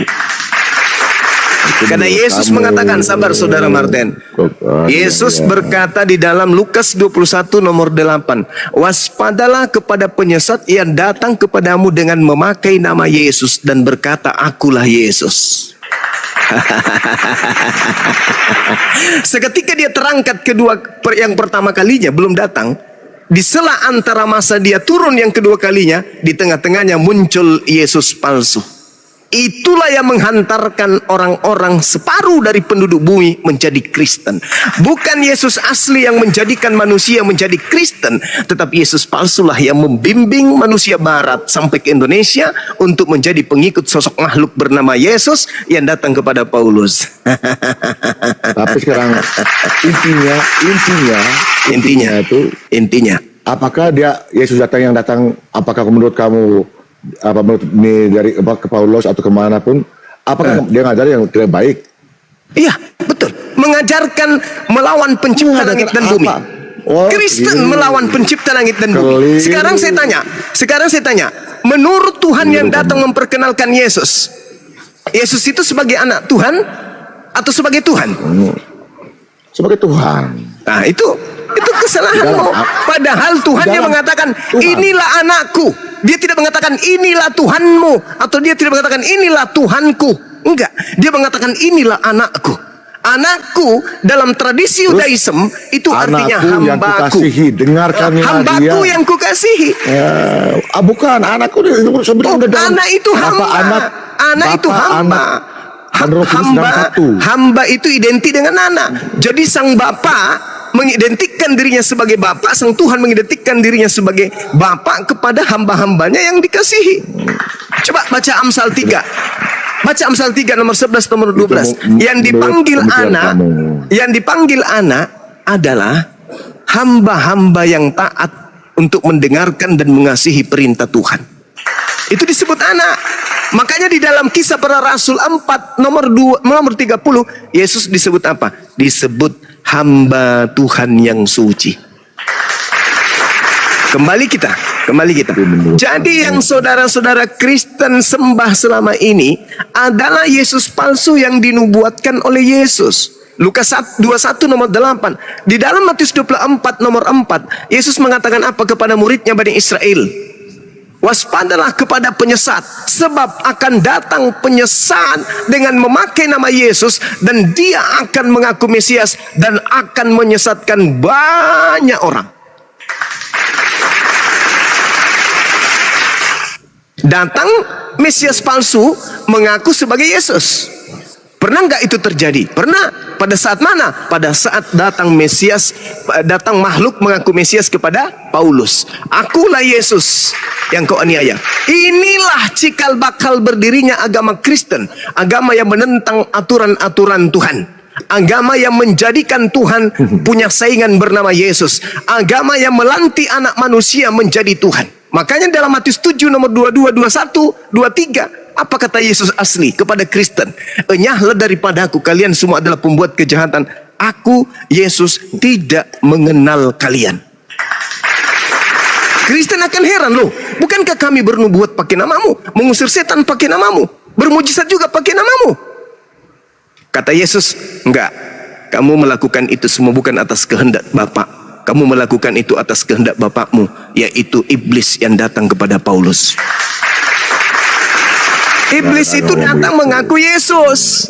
Karena Yesus mengatakan, sabar saudara Martin. Yesus berkata di dalam Lukas 21 nomor 8, waspadalah kepada penyesat yang datang kepadamu dengan memakai nama Yesus dan berkata, akulah Yesus. Seketika dia terangkat yang pertama kalinya belum datang, di sela antara masa dia turun yang kedua kalinya, di tengah-tengahnya muncul Yesus palsu. Itulah yang menghantarkan orang-orang separuh dari penduduk bumi menjadi Kristen. Bukan Yesus asli yang menjadikan manusia menjadi Kristen, tetapi Yesus palsulah yang membimbing manusia barat sampai ke Indonesia untuk menjadi pengikut sosok makhluk bernama Yesus yang datang kepada Paulus. Tapi sekarang Intinya apakah Yesus yang datang apakah menurut kamu menurut ini dari ke Paulus atau kemanapun, apakah dia ngajar yang tidak baik? Iya, betul. Mengajarkan melawan pencipta langit dan bumi. Oh, Kristen melawan pencipta langit dan bumi. Keliru. Sekarang saya tanya, menurut Tuhan yang datang memperkenalkan Yesus, Yesus itu sebagai anak Tuhan atau sebagai Tuhan? Sebagai Tuhan. Nah, itu kesalahanmu. Padahal Tuhan yang mengatakan, inilah anakku. Dia tidak mengatakan inilah Tuhanmu, atau dia tidak mengatakan inilah Tuhanku. Enggak, dia mengatakan inilah anakku. Anakku dalam tradisi Yudaism itu artinya Anakku yang hambaku. kukasihi, dengarkanlah Hambaku dia. yang kukasihi. Bukan anakku itu Anak itu hamba. Anak itu hamba. Hamba itu identik dengan anak. Jadi sang bapa mengidentikan dirinya sebagai bapa, sang Tuhan mengidentikan dirinya sebagai bapa kepada hamba-hambanya yang dikasihi. Coba baca Amsal 3. Baca Amsal 3 nomor 11 nomor 12. Yang dipanggil anak adalah hamba-hamba yang taat untuk mendengarkan dan mengasihi perintah Tuhan. Itu disebut anak. Makanya di dalam Kisah Para Rasul 4 nomor 30 Yesus disebut apa? Disebut hamba Tuhan yang suci. Kembali kita. Jadi yang saudara-saudara Kristen sembah selama ini adalah Yesus palsu yang dinubuatkan oleh Yesus. Lukas 21 nomor 8. Di dalam Matius 24 nomor 4, Yesus mengatakan apa kepada muridnya Bani Israel? Waspadalah kepada penyesat, sebab akan datang penyesat dengan memakai nama Yesus, dan dia akan mengaku Mesias dan akan menyesatkan banyak orang. Datang Mesias palsu mengaku sebagai Yesus. Pernah nggak itu terjadi? Pernah. Pada saat mana? Pada saat datang makhluk mengaku Mesias kepada Paulus. Akulah Yesus yang kau aniaya. Inilah cikal bakal berdirinya agama Kristen. Agama yang menentang aturan-aturan Tuhan. Agama yang menjadikan Tuhan punya saingan bernama Yesus. Agama yang melantik anak manusia menjadi Tuhan. Makanya dalam Matius 7 nomor 22, 21, 23. Apa kata Yesus asli kepada Kristen? Enyahlah daripadaku, kalian semua adalah pembuat kejahatan. Aku, Yesus, tidak mengenal kalian. Kristen akan heran, loh, bukankah kami bernubuat pakai namamu, mengusir setan pakai namamu, bermujizat juga pakai namamu? Kata Yesus, enggak, kamu melakukan itu semua bukan atas kehendak Bapa. Kamu melakukan itu atas kehendak bapakmu, yaitu iblis yang datang kepada Paulus. Iblis itu datang mengaku Yesus.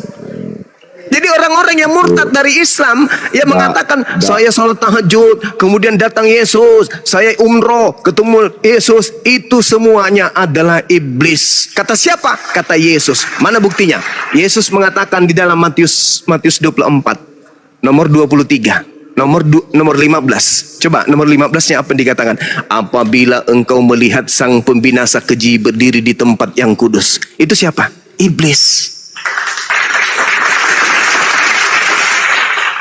Jadi orang-orang yang murtad dari Islam yang mengatakan saya salat tahajud, kemudian datang Yesus, saya umroh, ketemu Yesus, itu semuanya adalah iblis. Kata siapa? Kata Yesus. Mana buktinya? Yesus mengatakan di dalam Matius 24 nomor 23. Nomor 15. Coba nomor 15-nya apa yang dikatakan? Apabila engkau melihat sang pembinasa keji berdiri di tempat yang kudus. Itu siapa? Iblis.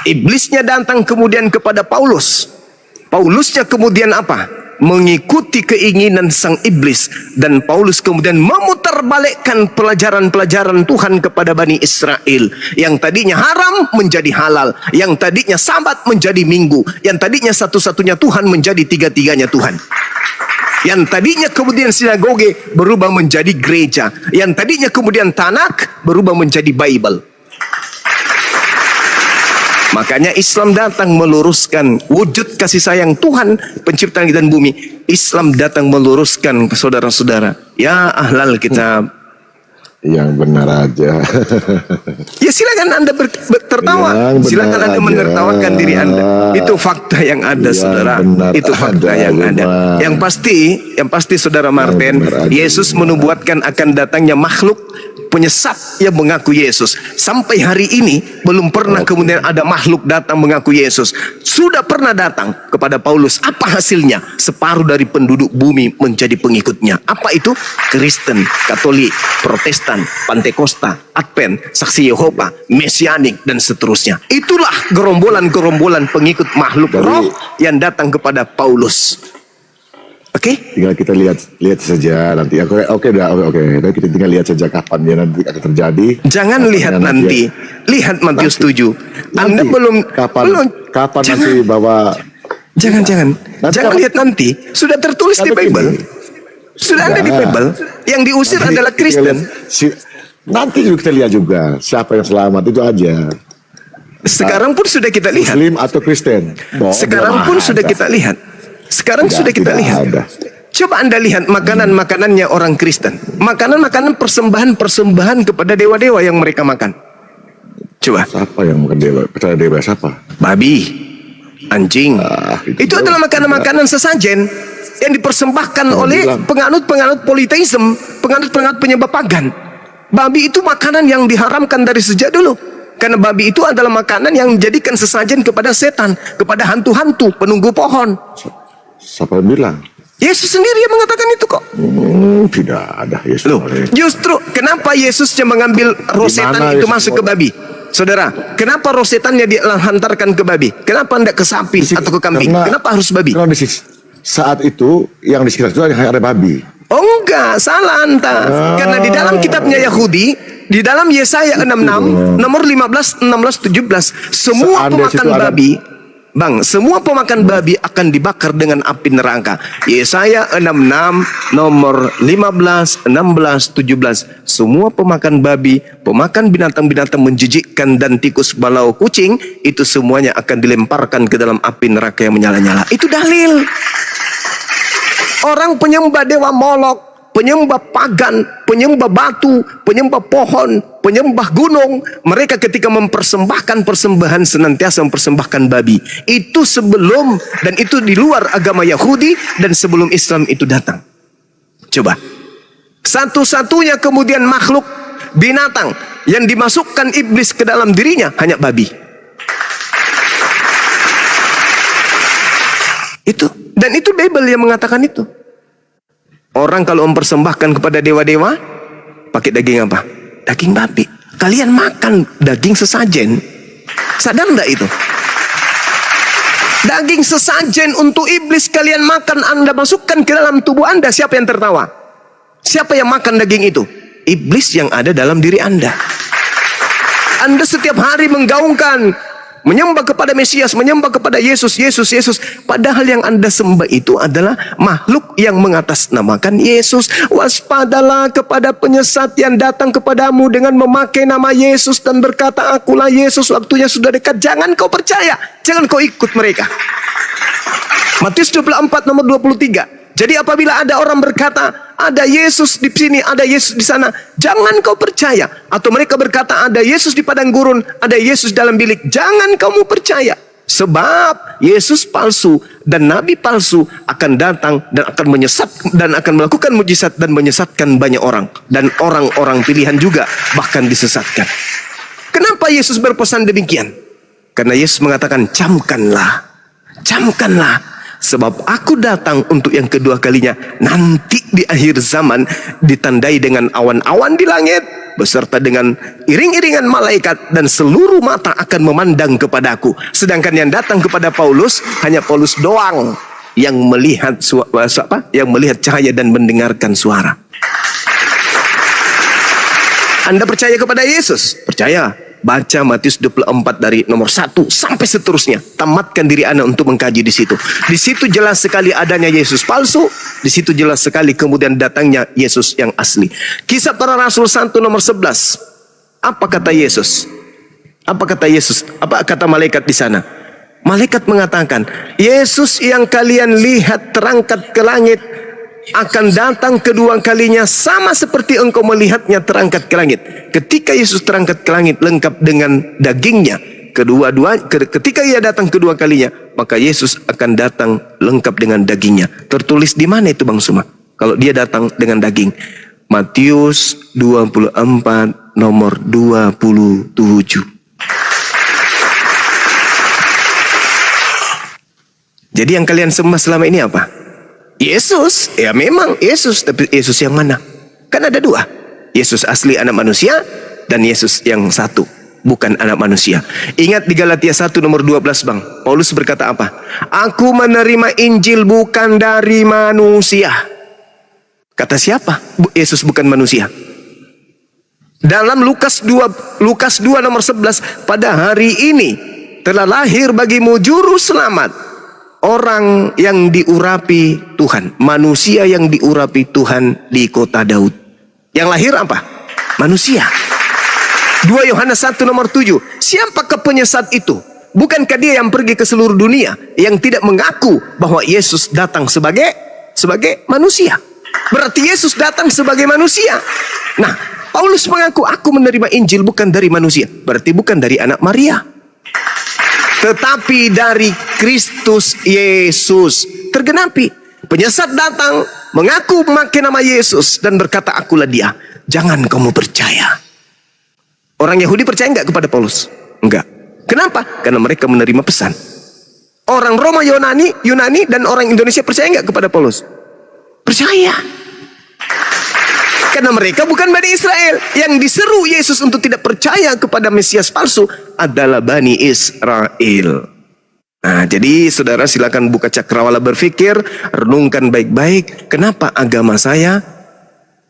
Iblisnya datang kemudian kepada Paulus. Paulusnya kemudian apa? Mengikuti keinginan sang iblis, dan Paulus kemudian memutarbalikkan pelajaran-pelajaran Tuhan kepada Bani Israel. Yang tadinya haram menjadi halal, yang tadinya sabat menjadi minggu, yang tadinya satu-satunya Tuhan menjadi tiga-tiganya Tuhan. Yang tadinya kemudian sinagoge berubah menjadi gereja, yang tadinya kemudian Tanak berubah menjadi Bible. Makanya Islam datang meluruskan wujud kasih sayang Tuhan pencipta langit dan bumi. Islam datang meluruskan saudara-saudara. Ya ahlal kitab. Yang benar aja. Ya silakan Anda tertawa. Silakan Anda menertawakan diri Anda. Itu fakta yang ada, saudara. Itu fakta yang ada. Yang pasti saudara Martin, Yesus menubuatkan akan datangnya makhluk penyesat yang mengaku Yesus. Sampai hari ini belum pernah kemudian ada makhluk datang mengaku Yesus. Sudah pernah datang kepada Paulus. Apa hasilnya? Separuh dari penduduk bumi menjadi pengikutnya. Apa itu? Kristen, Katolik, Protestan, Pantekosta, Advent, Saksi Yehova, Mesianik, dan seterusnya. Itulah gerombolan-gerombolan pengikut makhluk roh yang datang kepada Paulus. Oke? Tinggal kita lihat saja nanti. Oke. Nanti kita tinggal lihat saja kapan dia nanti akan terjadi. Jangan lihat nanti. Lihat Matius 7. Anda belum kapan nanti bahwa Jangan lihat nanti. Sudah tertulis di Bible. Sudah ada di Bible. Yang diusir adalah Kristen. Nanti juga kita lihat juga siapa yang selamat, itu aja. Sekarang pun sudah kita lihat. Muslim atau Kristen. Sekarang pun sudah kita lihat. Sekarang sudah kita lihat. Coba Anda lihat makanan-makanannya orang Kristen. Makanan-makanan persembahan-persembahan kepada dewa-dewa yang mereka makan. Coba. Siapa yang makan dewa? Percaya dewa siapa? Babi, anjing. Itu adalah makanan-makanan sesajen yang dipersembahkan oleh penganut-penganut politeisme, penganut-penganut penyembah pagan. Babi itu makanan yang diharamkan dari sejak dulu. Karena babi itu adalah makanan yang dijadikan sesajen kepada setan, kepada hantu-hantu, penunggu pohon. Siapa yang bilang? Yesus sendiri yang mengatakan itu kok. Tidak ada Yesus. Loh, justru kenapa Yesusnya mengambil roh setan itu masuk ke babi? Saudara, kenapa roh setannya dihantarkan ke babi? Kenapa tidak ke sapi atau ke kambing? Kenapa harus babi? Karena saat itu yang di sekitar itu hanya ada babi. Oh enggak, salah Anda. Karena di dalam kitabnya Yahudi, di dalam Yesaya 66, nomor 15, 16, 17, semua pemakan babi, semua pemakan babi akan dibakar dengan api neraka. Yesaya 66, nomor 15, 16, 17. Semua pemakan babi, pemakan binatang-binatang menjijikkan dan tikus, balau, kucing, itu semuanya akan dilemparkan ke dalam api neraka yang menyala-nyala. Itu dalil. Orang penyembah dewa Molok, penyembah pagan, penyembah batu, penyembah pohon, penyembah gunung, mereka ketika mempersembahkan persembahan senantiasa mempersembahkan babi. Itu sebelum dan itu di luar agama Yahudi dan sebelum Islam itu datang. Coba. Satu-satunya kemudian makhluk binatang yang dimasukkan iblis ke dalam dirinya hanya babi. Itu. Dan itu Bible yang mengatakan itu. Orang kalau mempersembahkan kepada dewa-dewa pakai daging apa? Daging babi. Kalian makan daging sesajen. Sadar enggak itu? Daging sesajen untuk iblis kalian makan, Anda masukkan ke dalam tubuh Anda. Siapa yang tertawa? Siapa yang makan daging itu? Iblis yang ada dalam diri Anda. Anda setiap hari menggaungkan, menyembah kepada Mesias, menyembah kepada Yesus, Yesus, Yesus. Padahal yang Anda sembah itu adalah makhluk yang mengatasnamakan Yesus. Waspadalah kepada penyesat yang datang kepadamu dengan memakai nama Yesus dan berkata, akulah Yesus, waktunya sudah dekat. Jangan kau percaya, jangan kau ikut mereka. Matius 24 nomor 23. Jadi apabila ada orang berkata, ada Yesus di sini, ada Yesus di sana, jangan kau percaya. Atau mereka berkata, ada Yesus di padang gurun, ada Yesus dalam bilik, jangan kamu percaya. Sebab Yesus palsu dan nabi palsu akan datang dan akan menyesat dan akan melakukan mujizat dan menyesatkan banyak orang. Dan orang-orang pilihan juga bahkan disesatkan. Kenapa Yesus berpesan demikian? Karena Yesus mengatakan, camkanlah, camkanlah. Sebab aku datang untuk yang kedua kalinya. Nanti di akhir zaman ditandai dengan awan-awan di langit, beserta dengan iring-iringan malaikat, dan seluruh mata akan memandang kepadaku. Sedangkan yang datang kepada Paulus hanya Paulus doang yang melihat yang melihat cahaya dan mendengarkan suara. Anda percaya kepada Yesus? Percaya. Baca Matius 24 dari nomor 1 sampai seterusnya. Tamatkan diri Anda untuk mengkaji di situ. Di situ jelas sekali adanya Yesus palsu. Di situ jelas sekali kemudian datangnya Yesus yang asli. Kisah Para Rasul 1 nomor 11. Apa kata Yesus? Apa kata Yesus? Apa kata malaikat di sana? Malaikat mengatakan, Yesus yang kalian lihat terangkat ke langit akan datang kedua kalinya sama seperti engkau melihatnya terangkat ke langit. Ketika Yesus terangkat ke langit lengkap dengan dagingnya, ketika ia datang kedua kalinya, maka Yesus akan datang lengkap dengan dagingnya. Tertulis di mana itu Bang Suma? Kalau dia datang dengan daging. Matius 24 nomor 27. Jadi yang kalian sembah selama ini apa? Yesus, ya memang Yesus, tapi Yesus yang mana? Kan ada dua, Yesus asli anak manusia dan Yesus yang satu, bukan anak manusia. Ingat di Galatia 1 nomor 12 Bang, Paulus berkata apa? Aku menerima Injil bukan dari manusia. Kata siapa? Yesus bukan manusia. Dalam Lukas 2 nomor 11, pada hari ini telah lahir bagimu juru selamat, orang yang diurapi Tuhan, manusia yang diurapi Tuhan di kota Daud. Yang lahir apa? Manusia. 2 Yohanes 1 nomor 7. Siapakah penyesat itu? Bukankah dia yang pergi ke seluruh dunia, yang tidak mengaku bahwa Yesus datang sebagai manusia? Berarti Yesus datang sebagai manusia. Nah, Paulus mengaku, aku menerima Injil bukan dari manusia. Berarti bukan dari anak Maria, tetapi dari Kristus Yesus. Tergenapi. Penyesat datang, mengaku memakai nama Yesus dan berkata, akulah dia. Jangan kamu percaya. Orang Yahudi percaya enggak kepada Paulus? Enggak. Kenapa? Karena mereka menerima pesan. Orang Roma Yunani dan orang Indonesia percaya enggak kepada Paulus? Percaya. Karena mereka bukan Bani Israel. Yang diseru Yesus untuk tidak percaya kepada Mesias palsu adalah Bani Israel. Nah, jadi saudara silakan buka cakrawala berpikir, renungkan baik-baik. Kenapa agama saya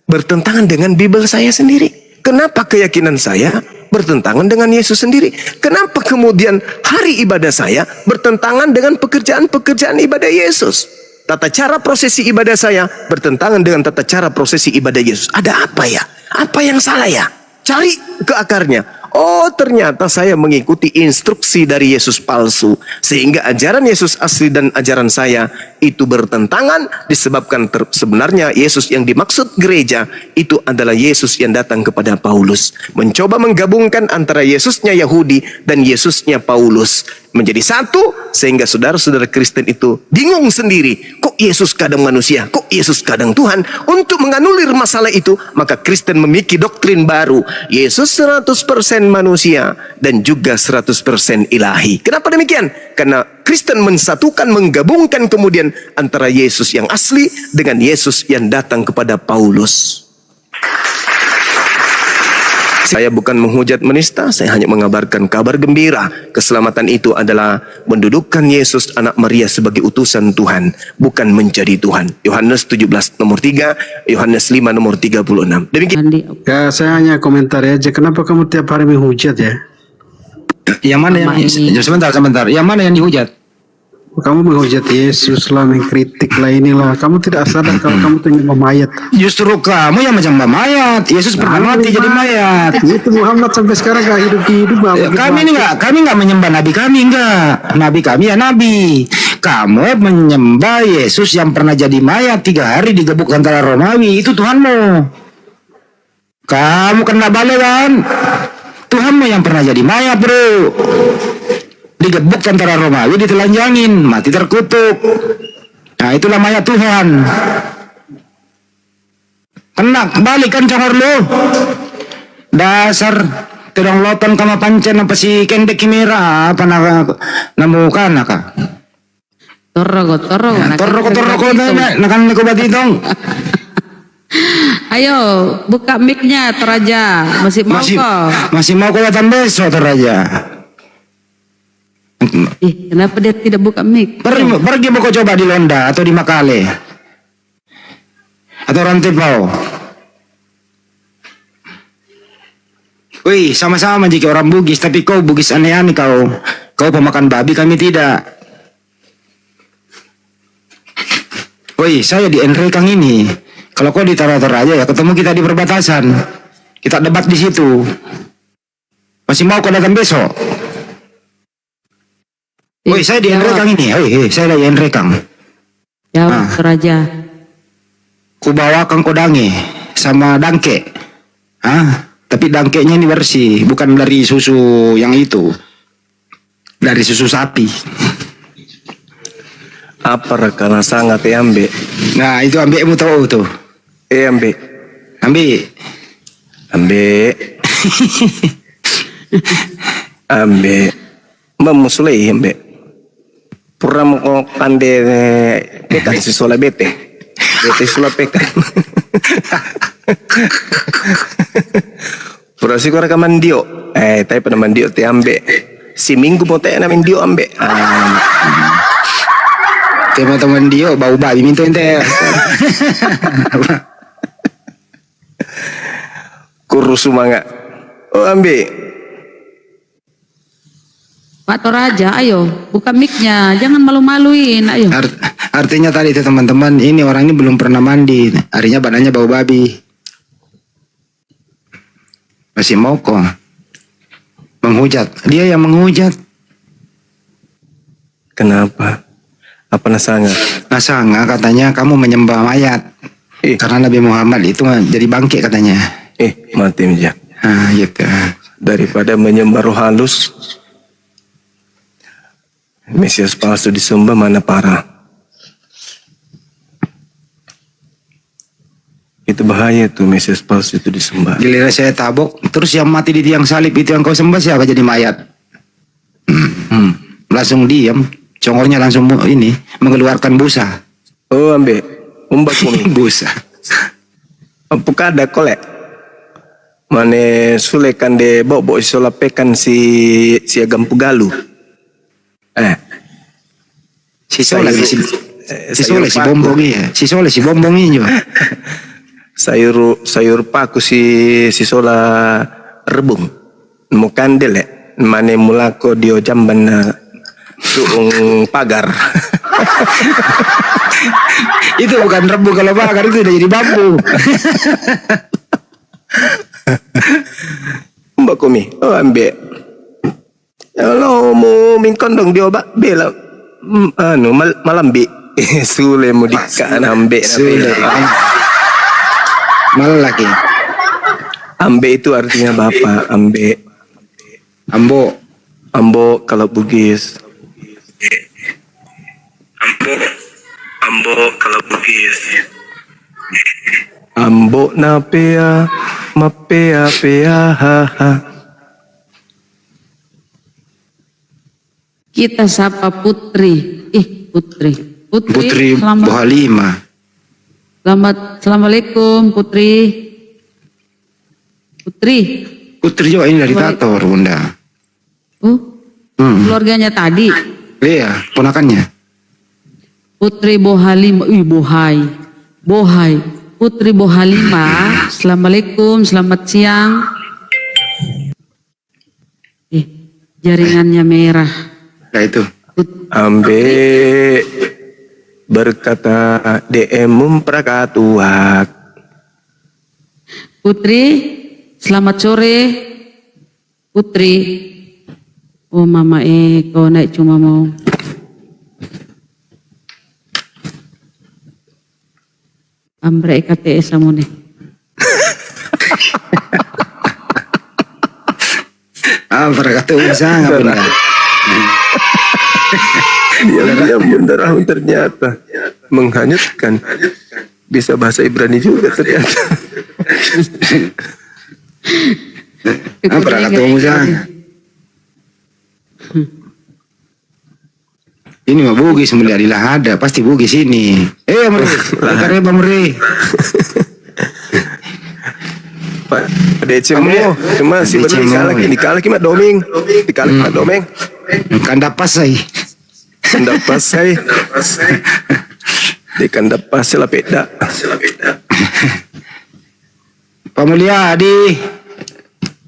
bertentangan dengan Bible saya sendiri? Kenapa keyakinan saya bertentangan dengan Yesus sendiri? Kenapa kemudian hari ibadah saya bertentangan dengan pekerjaan-pekerjaan ibadah Yesus? Tata cara prosesi ibadah saya bertentangan dengan tata cara prosesi ibadah Yesus. Ada apa ya? Apa yang salah ya? Cari ke akarnya. Oh, ternyata saya mengikuti instruksi dari Yesus palsu. Sehingga ajaran Yesus asli dan ajaran saya itu bertentangan. Disebabkan sebenarnya Yesus yang dimaksud gereja itu adalah Yesus yang datang kepada Paulus. Mencoba menggabungkan antara Yesusnya Yahudi dan Yesusnya Paulus menjadi satu, sehingga saudara-saudara Kristen itu bingung sendiri. Kok Yesus kadang manusia? Kok Yesus kadang Tuhan? Untuk menganulir masalah itu, maka Kristen memiliki doktrin baru. Yesus 100% manusia dan juga 100% ilahi. Kenapa demikian? Karena Kristen mensatukan, menggabungkan kemudian antara Yesus yang asli dengan Yesus yang datang kepada Paulus. Saya bukan menghujat menista, saya hanya mengabarkan kabar gembira. Keselamatan itu adalah mendudukkan Yesus anak Maria sebagai utusan Tuhan, bukan menjadi Tuhan. Yohanes 17 nomor 3, Yohanes 5 nomor 36. Demikian. Ya, saya hanya komentar aja. Kenapa kamu tiap hari menghujat ya? Yang mana yang sebentar. Yang mana yang dihujat? Kamu menghujat Yesus lah, mengkritik lah inilah. Kamu tidak sadar kalau kamu tuh nyembah mayat. Justru kamu yang menyembah mayat. Yesus pernah mati jadi mayat. Itu Muhammad sampai sekarang gak hidup-hidup. Kami nggak menyembah nabi kami, enggak. Nabi kami ya nabi. Kamu menyembah Yesus yang pernah jadi mayat 3 hari digebuk tentara Romawi. Itu Tuhanmu. Kamu kena balik kan? Tuhanmu yang pernah jadi mayat, bro. Digebuk tentara Romawi, ditelanjangin, mati terkutuk. Nah, itulah mayat Tuhan. Kena balik kan congor lu. Dasar terong loton kama pancen apa si kendek kimera apa namukan naka. Torrogo Torrogo nakan ko batitong. Ayo, buka mic-nya Toraja. Masih mau kok? Masih mau kau datang besok Toraja. Ih, kenapa dia tidak buka mic? Pergi mau kau coba di Londa atau di Makale atau Rantepao. Wih, sama-sama jika orang Bugis, tapi kau Bugis aneh-aneh kau. Kau pemakan babi, kami tidak. Wih, saya di Enre Kang ini. Kalau kau di Toraja ya ketemu kita di perbatasan. Kita debat di situ. Masih mau kau datang besok? Woi, saya di Enre Kang ini. Saya di Enre Kang. Jawab Toraja. Ku bawa Kang Kodange sama dangke. Tapi dangkenya ini bersih, bukan dari susu yang itu. Dari susu sapi. Apa rekana sangat ambe? Nah, itu ambekmu tahu tuh. Ambe. Ambe. Ambe. Memusulai ambe. Pura mo kande pekan si sola bete. Bete sola pekan. Pura si kora ka mandio. Tapi pada mandio te ambe. Si minggu mo te na mandio ambe. Teman-teman dia bau babi minta ente. Kurus manga. Oh ambe. Pak Toraja, ayo buka mic-nya. Jangan malu-maluin, ayo. Artinya tadi itu teman-teman, ini orang ini belum pernah mandi. Harinya badannya bau babi. Masih mau kok menghujat. Dia yang menghujat. Kenapa? Apa nasanga? Nasanga katanya kamu menyembah mayat. Karena Nabi Muhammad itu jadi bangke katanya. Mati aja. Gitu. Daripada menyembah roh halus, Mesias palsu disembah mana parah. Itu bahaya tuh Mesias palsu itu disembah. Giliran saya tabok, terus yang mati di tiang salib itu yang kau sembah siapa jadi mayat? Langsung diam, congornya langsung ini mengeluarkan busa. Oh ambe, umbak kumi. Busa. Apakah ada kolek? Mane sulekan de bobo isolapekan si agam pugalu. Si Soleh si bombongi ya. Si Soleh si bombongi juga. sayur paku si sola rebung. Mukandele mane mulako dio jamban suung pagar. Itu bukan rebung, kalau pagar itu udah jadi bambu. Mbak Kumi, oh ambe. Kalau mau mingkondong dia obat bela, malam bi. Sule mau dika ambe. Sule. Malah lagi. Ambe itu artinya bapak, ambe. Ambo kalau Bugis. Ambo kalau Bugis. Ambo na pea, mapea pea ha ha. Kita sapa Putri. Putri Bohalima. Assalamualaikum Putri. Putri juga ini dari Tator, Bunda. Keluarganya tadi. Iya, ponakannya. Putri Bohalima. Bohai. Putri Bohalima. Assalamualaikum, selamat siang. Jaringannya merah. Nah itu. Ambe berkata DM memprakatuak. Putri, selamat sore. Putri. Oh mama kau naik cuma mau. Ambre KTS kamu nih. Berkata usaha nggak benar. Diam-diam mendarah ternyata menghanyutkan. Bisa bahasa Ibrani juga ternyata. Berkata usaha. Ini mah Bugis melihat ada, pasti Bugis ini. Meri, karena Bang Meri. Ada cemo, cuma si Ada benar cemo. dikalah kimat doming, dikalah kimat doming. Kanda pasai. Kanda pasai. Di kanda pasai lah peda. Pak Mulyadi.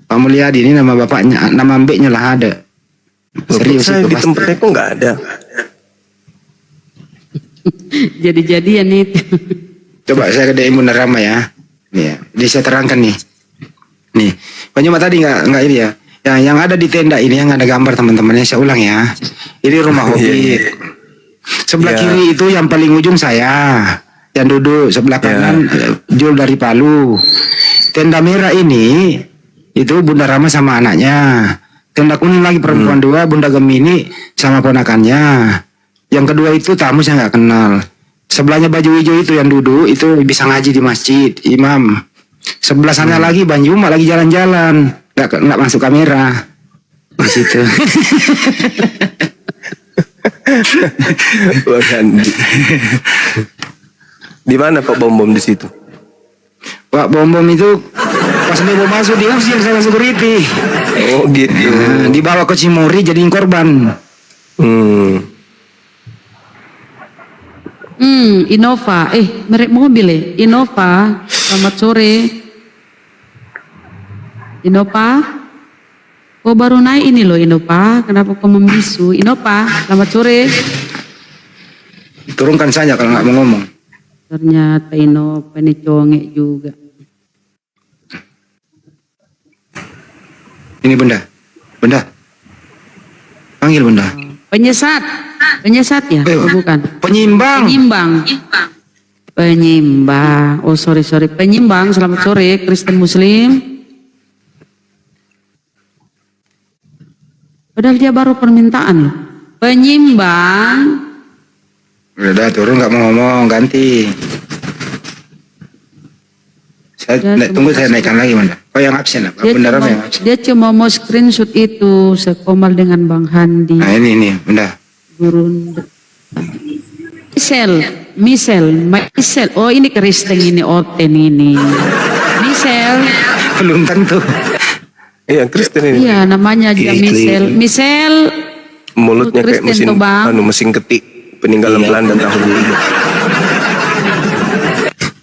Pak Mulyadi ini nama bapaknya, nama mbeknya lah ada. Serius Saya itu di pasti. tempatnya kok nggak ada. Jadi-jadian itu. Coba saya ke DM Bunda Rama ya. Nih ya, jadi saya terangkan nih. Nih, Pak Nyuma tadi nggak ini ya. Yang ada di tenda ini yang ada gambar teman-temannya, saya ulang ya. Ini rumah hobbit. Sebelah Iya. kiri itu yang paling ujung saya yang duduk, sebelah kanan Jul dari Palu. Tenda merah ini itu Bunda Rama sama anaknya. Tenda kuning lagi perempuan dua, Bunda Gemini sama ponakannya. Yang kedua itu tamu saya nggak kenal. Sebelahnya baju hijau itu yang duduk itu bisa ngaji di masjid, imam. Sebelah sana lagi Bang Juma lagi jalan-jalan, nggak masuk kamera di situ. Bang Andi. Di mana Pak Bom Bom di situ? Pak Bom Bom itu pas dia mau masuk diusir sama security. Oh gitu. Nah, dibawa ke Cimory jadiin korban. Innova. Merek mobil ya. Innova. Selamat sore. Innova. Kau baru naik ini loh Innova. Kenapa kau membisu? Innova. Selamat sore. Turunkan saja kalau nggak mau ngomong. Ternyata Innova ini congek juga. Ini Bunda. Bunda. Panggil Bunda. Penyesat. Penyesat ya? Oh, bukan. Penyimbang. Penyimbang. Oh sorry. Penyimbang. Selamat sore. Kristen Muslim. Padahal dia baru permintaan loh. Penyimbang. Udah turun nggak mau ngomong, ganti. Tunggu saya naikkan lagi Bunda. Oh yang absen apa? Bunda Rama yang absen. Dia cuma mau screenshot itu sekomal dengan Bang Handi. Nah ini Bunda. Gurunda. Misel. Oh ini Kristen ini Oten ini. Misel. Belum tentu. Iya Kristen ini. Iya namanya aja Misel. Mulutnya kayak Kristen mesin tuh, Bang. mesin ketik peninggalan Belanda tahun dulu.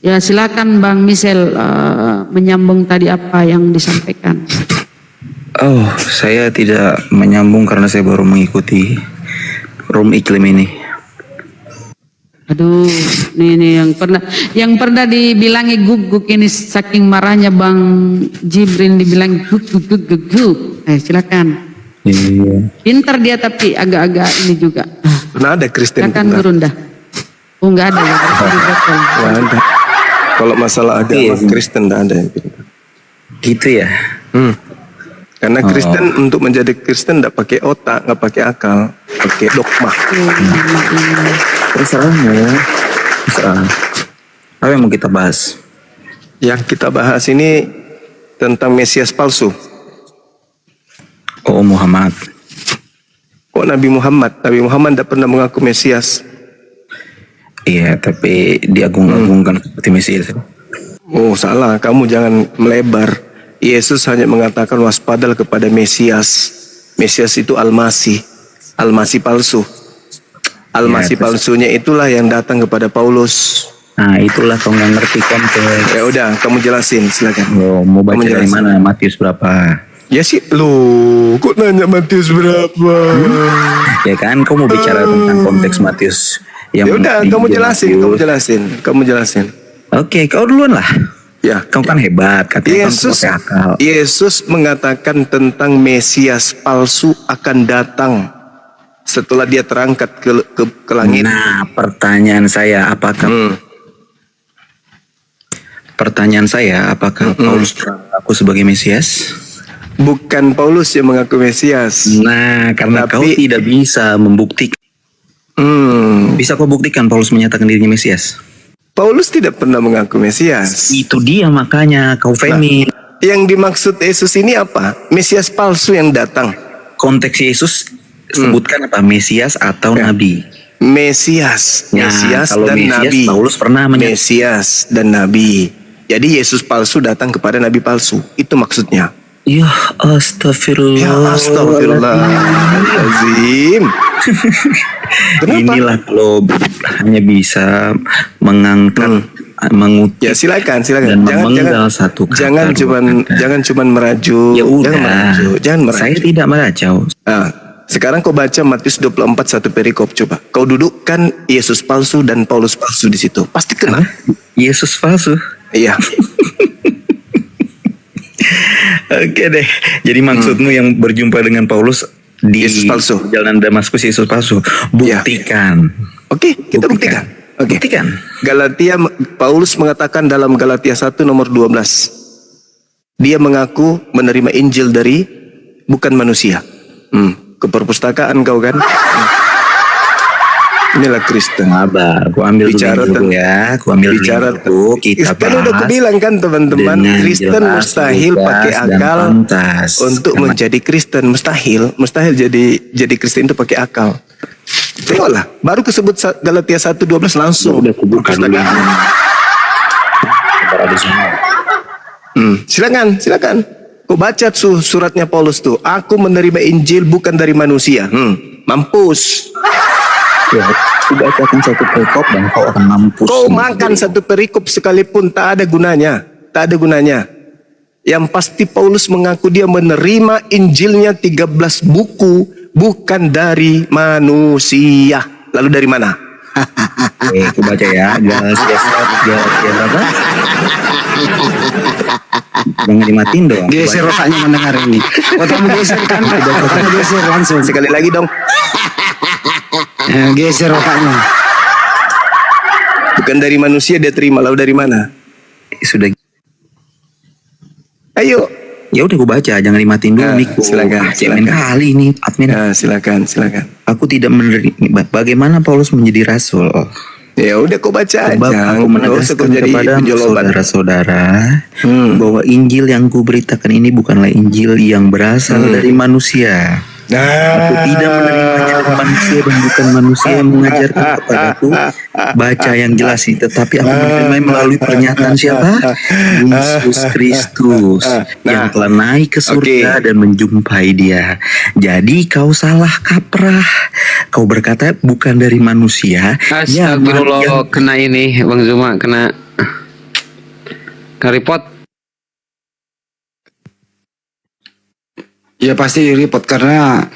Ya silakan Bang Misel menyambung tadi apa yang disampaikan. Oh, saya tidak menyambung karena saya baru mengikuti room iklim ini. Aduh, nih yang pernah dibilangi guguk ini saking marahnya Bang Jibrin dibilang guguk. Silakan. Iya. Pintar dia tapi agak-agak ini juga. Pernah ada Kristen Silakan pintar? Gurunda. Oh enggak ada ya. Nggak ada. Kalau masalah agama Kristen tidak ada yang pintar. Gitu ya. Karena Kristen untuk menjadi Kristen tidak pakai otak, nggak pakai akal, pakai dogma. Terserahmu. Terserah. Apa yang mau kita bahas? Yang kita bahas ini tentang Mesias palsu. Oh, Muhammad. Kok Nabi Muhammad tidak pernah mengaku Mesias. Iya, tapi diagung-agungkan seperti Mesias. Oh salah, kamu jangan melebar. Yesus hanya mengatakan waspadalah kepada Mesias. Mesias itu Al-Masih palsu. Al-Masih palsunya itulah yang datang kepada Paulus. Nah, itulah kau nggak ngerti konteks. Ya udah, kamu jelasin, silakan. Oh, mau baca Kamu dari jelasin. mana? Matius berapa? Ya sih, lu kok nanya Matius berapa? Ya kan, kau mau bicara tentang konteks Matius. Ya udah, di kamu Matius. jelasin. Oke, kau duluan lah. Ya, Kau kan hebat, katanya kau pakai akal. Yesus mengatakan tentang Mesias palsu akan datang setelah dia terangkat ke langit. Nah, pertanyaan saya, apakah Paulus aku sebagai Mesias? Bukan Paulus yang mengaku Mesias. Nah, karena kau Tapi- tidak bisa membuktikan. Bisa kau buktikan Paulus menyatakan dirinya Mesias? Paulus tidak pernah mengaku Mesias. Itu dia makanya kau femi. Yang dimaksud Yesus ini apa? Mesias palsu yang datang. Konteks Yesus sebutkan apa? Mesias atau Nabi? Mesias Nah, dan kalau Mesias, Nabi. Paulus pernah Mesias dan Nabi. Jadi Yesus palsu datang kepada nabi palsu. Itu maksudnya. Ya astagfirullah. Ya astagfirullahaladzim. Kenapa? Inilah kalau hanya bisa mengangkat, mengutip. Ya silakan. Dan memenggal satu kata. Jangan cuman merajuk. Ya udah. Jangan meraju. Saya tidak meracau. Nah, sekarang kau baca Matius 24 satu perikop coba. Kau dudukkan Yesus palsu dan Paulus palsu di situ. Pasti kena. Yesus palsu. Iya. Oke deh. Jadi maksudmu yang berjumpa dengan Paulus di Yesus palsu. Jalan Damaskus Yesus palsu. Buktikan. Oke, kita buktikan. Oke. Buktikan. Paulus mengatakan dalam Galatia 1 nomor 12. Dia mengaku menerima Injil dari bukan manusia. Keperpustakaan kau kan? Inilah Kristen. Sabar, aku ambil dulu ya. Aku ambil dulu. Kita kan udah aku bilang kan teman-teman, Kristen mustahil pakai akal untuk menjadi Kristen. Mustahil jadi Kristen itu pakai akal. Tengoklah, baru kesebut Galatia 1:12 langsung. Udah kuburkan dulu. Silakan. Kau baca suratnya Paulus tuh. Aku menerima Injil bukan dari manusia. Mampus. Ya, aku bacakan satu perikop dan kau akan mampus. Kau makan satu perikop sekalipun tak ada gunanya. Yang pasti Paulus mengaku dia menerima Injilnya 13 buku bukan dari manusia. Lalu dari mana? Aku baca ya. Galatia berapa? Jangan dimatiin dong. Geser otaknya mendengar ini. Otakmu geser kan? Otakmu geser langsung. Sekali lagi dong. Geser otaknya. Bukan dari manusia dia terima. Lalu dari mana? Sudah. Ayo. Ya udah gue baca, jangan dimatiin dulu Miko. Silakan. Cemen kali ini admin. Silakan. Aku tidak menerima. Bagaimana Paulus menjadi rasul? Ya udah kau baca Sebab aja. aku menegaskan kepada saudara-saudara bahwa Injil yang kuberitakan ini bukanlah Injil yang berasal dari manusia. Aku tidak menerimanya dari manusia dan bukan manusia yang mengajarkan kepadaku. Baca yang jelas ini, tetapi aku menerimanya melalui pernyataan siapa? Yesus Kristus yang telah naik ke surga dan menjumpai Dia. Jadi kau salah kaprah. Kau berkata bukan dari manusia. Astagfirullah, kena ini Bang Zuma, kena report. Ya pasti repot karena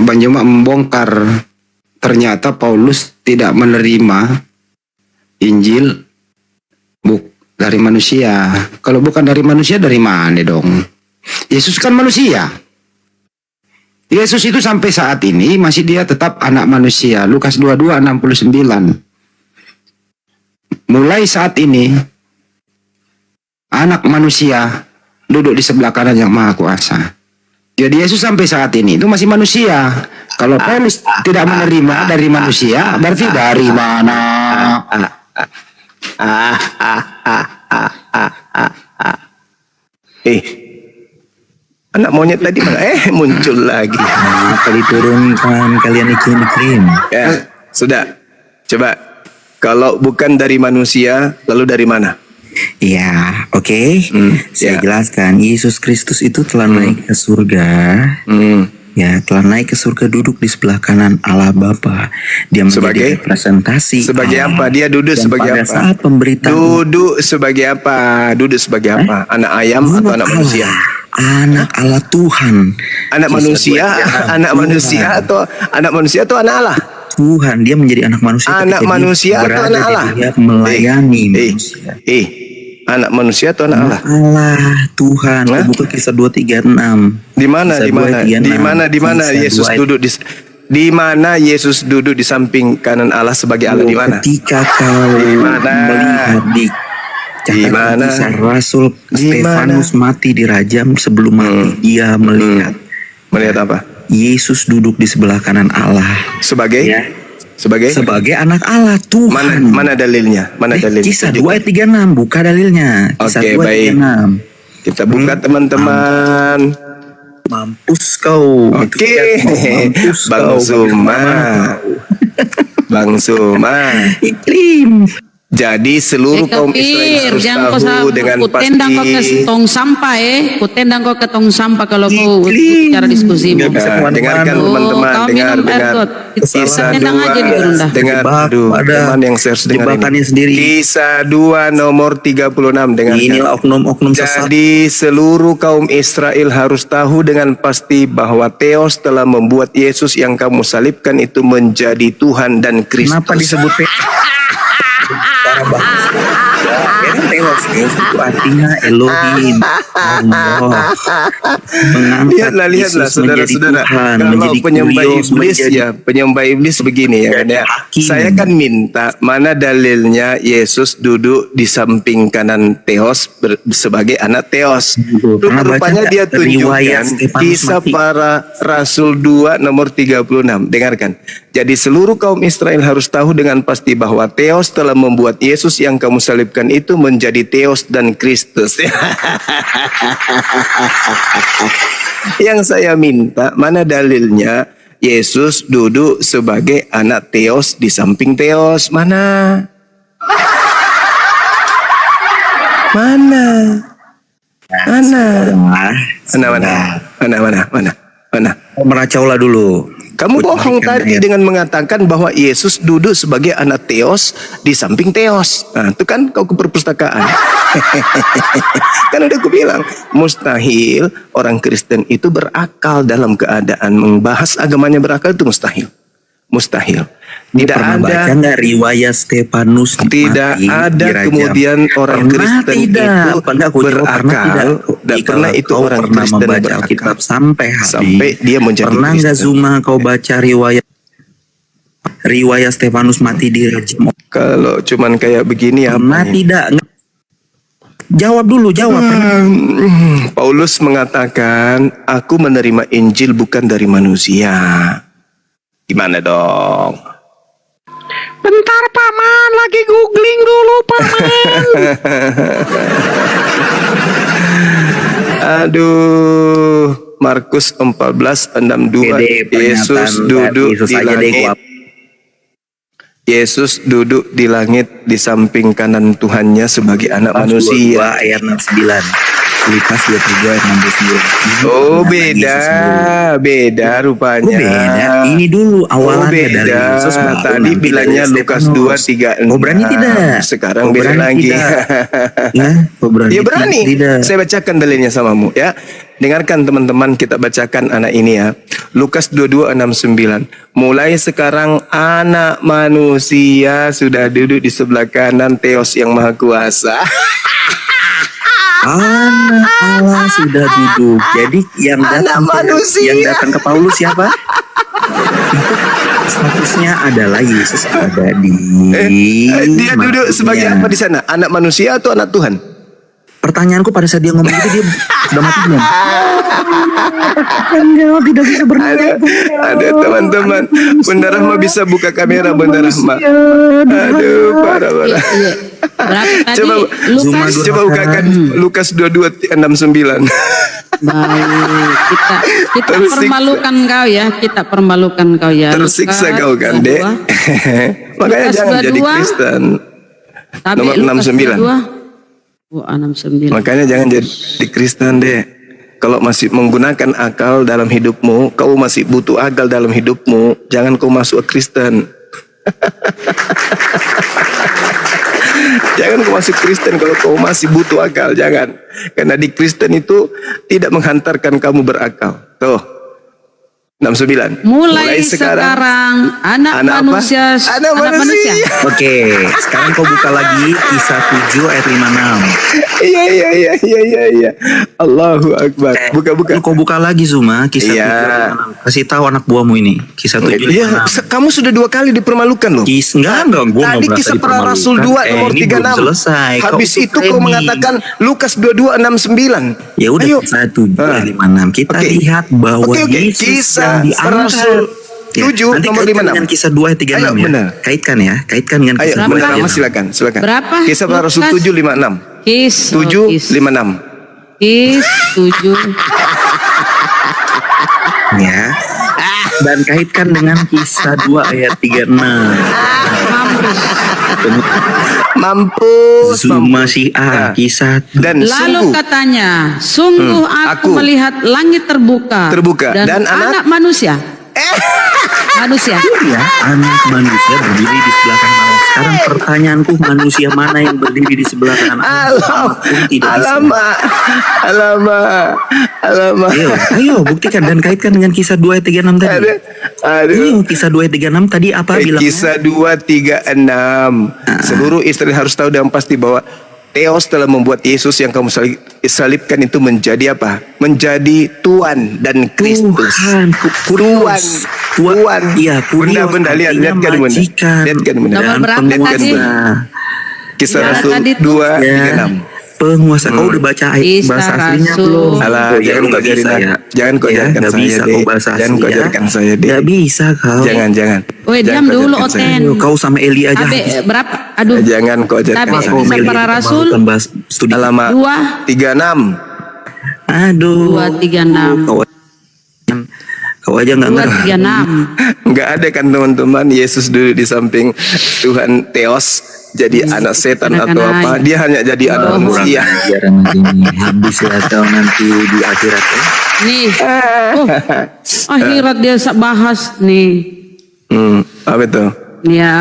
Bang Juma membongkar ternyata Paulus tidak menerima Injil dari manusia. Kalau bukan dari manusia dari mana dong? Yesus kan manusia. Yesus itu sampai saat ini masih dia tetap anak manusia. Lukas 22:69. Mulai saat ini anak manusia duduk di sebelah kanan yang maha kuasa. Jadi Yesus sampai saat ini itu masih manusia. Kalau Paulus tidak menerima dari manusia, berarti dari mana? Anak monyet tadi mana? Muncul lagi. Kali turunkan kalian iklim. Ya, sudah. Coba. Kalau bukan dari manusia, lalu dari mana? Ya, oke. Saya jelaskan. Yesus Kristus itu telah naik ke surga. Ya, telah naik ke surga, duduk di sebelah kanan Allah Bapa. Dia menjadi representasi. Sebagai apa? Dia duduk dan sebagai pada apa? saat pemberitaan. Duduk sebagai apa? Duduk sebagai apa? Anak ayam atau anak manusia? Anak Allah Tuhan. Anak manusia, anak manusia atau anak Allah? Tuhan, dia menjadi anak manusia. Anak manusia atau anak Allah? Dia melayani manusia. Anak manusia atau anak Allah? Allah Tuhan. Buka Kisah 2:36. Di mana Yesus duduk di mana Yesus duduk di samping kanan Allah sebagai Allah di mana? Ketika kau melihat di catatan kisah Rasul Stefanus mati dirajam, sebelum mati dia melihat apa? Yesus duduk di sebelah kanan Allah sebagai sebagai anak Allah Tuhan. Mana dalilnya? Kisah 2:36, buka dalilnya. Oke, baik. Kita buka teman-teman. Mampus kau. Oke. Bang Suma. Iklim. Jadi seluruh kaum Israel harus jangan tahu dengan tendang kau ke pasti. tong sampah ku tendang kau ke tong sampah kalau kau cara diskusi. Nggak bisa kemana-mana. Dengarkan Oh, teman-teman, kau dengar, minum air dengar. got. Kisah Tendang aja di gerunda. dengar, aduh, Ada teman yang saya harus dengar jebakannya ini. sendiri. Kisah 2 nomor 36, dengarkan. Inilah oknum-oknum sesat. Jadi seluruh kaum Israel harus tahu dengan pasti bahwa Theos telah membuat Yesus yang kamu salibkan itu menjadi Tuhan dan Kristus. Kenapa disebut Theos itu artinya Elohim, Allah. Mengangkat Lihatlah Yesus menjadi saudara-saudara, Tuhan, kalau menjadi penyembah kurios, iblis menjadi ya, penyembah iblis begini ya kan ya. hakim. Saya kan minta mana dalilnya Yesus duduk di samping kanan Theos sebagai anak Theos. Pernah baca Rupanya nggak dia riwayat tunjukkan Stefanus kisah mati? para Rasul 2 nomor 36. Dengarkan. Jadi seluruh kaum Israel harus tahu dengan pasti bahwa Theos telah membuat Yesus yang kamu salibkan itu menjadi Theos dan Kristus. Yang saya minta, mana dalilnya Yesus duduk sebagai anak Theos di samping Theos? Mana? Mana? Mana? Mana? Meracaulah dulu. Kamu bohong tadi dengan mengatakan bahwa Yesus duduk sebagai anak Theos di samping Theos. Nah, itu kan kau ke perpustakaan. Kan udah aku bilang, mustahil orang Kristen itu berakal dalam keadaan membahas agamanya berakal itu mustahil. Mustahil. Tidak Pernah ada. baca nggak riwayat Stefanus Tidak mati ada dirajam? kemudian orang Pernah Kristen tidak? itu Pernah aku jawab, pernah berakal. tidak? Dan Jika pernah itu kau orang pernah Kristen membaca berakal. Alkitab sampai habis, Sampai dia menjadi pernah nggak Kristen. Zuma kau baca riwayat Stefanus mati dirajam? Kalau cuman kayak begini ya. Pernah tidak? Jawab dulu, jawab. Paulus mengatakan, aku menerima Injil bukan dari manusia. Gimana dong? Bentar paman, lagi googling dulu paman. Aduh, Markus 14:62. Pede, Yesus pernyataan duduk Yesus di aja deh, langit. gua. Yesus duduk di langit di samping kanan Tuhannya sebagai anak manusia. 22 ayat 69. Lukas 23 ayat 69. Oh beda rupanya. Oh beda. Ini dulu awalannya beda. dari Yesus. baru Tadi nanti bilangnya dari Lukas Stefanus. 2:36. Oh berani tidak? Sekarang Oh, beda berani lagi. tidak? Ya, oh, berani Ya berani. tidak? Saya bacakan dalilnya samamu ya. Dengarkan teman-teman, kita bacakan anak ini ya. Lukas 22:69. Mulai sekarang anak manusia sudah duduk di sebelah kanan Theos yang Maha Kuasa. Anak Allah sudah duduk. Jadi yang datang manusia. yang datang ke Paulus siapa? Itu statusnya adalah Yesus ada di Dia duduk maksudnya. sebagai apa di sana? Anak manusia atau anak Tuhan? Pertanyaanku pada saat dia ngomong itu dia sudah mati belum? Tidak bisa Ada teman-teman. Bunda Rahma bisa buka kamera Bunda Rahma. Aduh, parah. Iya. Berapa tadi? Coba Lukas. coba bukakan Lukas 22:69. Baik, kita Tersiksa. permalukan kau ya, kita permalukan kau ya. Tersiksa Lukas kau kan, Dek. 22. Makanya Lukas jangan jadi 22. Kristen. Tapi Nomor Lukas 69. 22. Oh, 69. Makanya jangan jadi Kristen, Dek. Kalau masih menggunakan akal dalam hidupmu, kau masih butuh akal dalam hidupmu, jangan kau masuk ke Kristen. Jangan kau masuk Kristen kalau kau masih butuh akal, jangan. Karena di Kristen itu tidak menghantarkan kamu berakal. Tuh. 69. Mulai sekarang anak Anak apa? manusia Anak manusia. Oke, sekarang kau buka lagi kisah 7 ayat 56. Iya. Allahu Akbar. Buka. Kau buka lagi Zuma kisah Iya. 7 ayat 56. Kasih tahu anak buahmu ini kisah 7 ayat Iya, 56. kamu sudah 2 kali dipermalukan loh. Enggak, gue Tadi kisah para Rasul 2 nomor 36. Selesai. Habis itu kau framing. mengatakan Lukas 22:69. Ya udah Ayo. kisah 7 ayat 56. Kita Oke. lihat bahwa Oke. Yesus Kisah yang diangkat. Rasul 7 nanti nomor kaitkan 56. dengan kisah 2 ayat 36 Ayo, ya. benar. Kaitkan dengan Ayo, kisah 2 Bunda ayat Rahma 36. silakan. Berapa? Kisah para Rasul Lukas? 7:56. Kis 7:56. 7. Ya. Dan kaitkan dengan kisah 2 ayat 36. Mampus. Mampus. Masih kisah. Dan Lalu sungguh katanya, sungguh aku melihat langit terbuka, dan anak manusia. Manusia. Ya, anak manusia berdiri di sebelah kanan Allah. Sekarang pertanyaanku, manusia mana yang berdiri di sebelah kanan Allah? Alamak. Ayo buktikan dan kaitkan dengan kisah 2 ayat 36 tadi. Aduh. Kisah 2 ayat 36 tadi apa bilangnya? Kisah 2:36. Seluruh Israel harus tahu dan pasti bahwa Theos telah membuat Yesus yang kamu salibkan itu menjadi apa? Menjadi Tuhan dan Kristus. Tuhan. Iya, Bunda lihat kan Bunda. Lihat kan Bunda. Nomor berapa Lihat kan tadi? Bunda. Kisah Ya, Rasul tadi tuh. 2:36. Penguasa, kau udah baca ayat Kisah bahasa aslinya Rasul. belum? Alah, Oh, jangan lu kau nggak bisa ajarin ya. Jangan kau ajarkan Nggak saya, bisa Dek. kau bahasa Jangan kau asli, ya. ajarkan saya, Dek. Nggak bisa kau. Jangan. Woi, Jangan diam kau dulu, ajarkan saya. Oten. Ayo, kau sama Eli aja. Abe, berapa? Aduh. Jangan kau ajarkan Tabe, saya. kisah para rasul. Bukan bahas studi. Alamak 36. Aduh. 2:36. Kau aja nggak ngerti. 2:36. Nggak ada kan teman-teman, Yesus duduk di samping Tuhan Theos jadi anak setan atau apa? Dia hanya jadi anak manusia. Ajaran nanti ini habis ya kau nanti di akhirat ya. Nih. Akhirat dia bahas nih. Apa itu? Ya.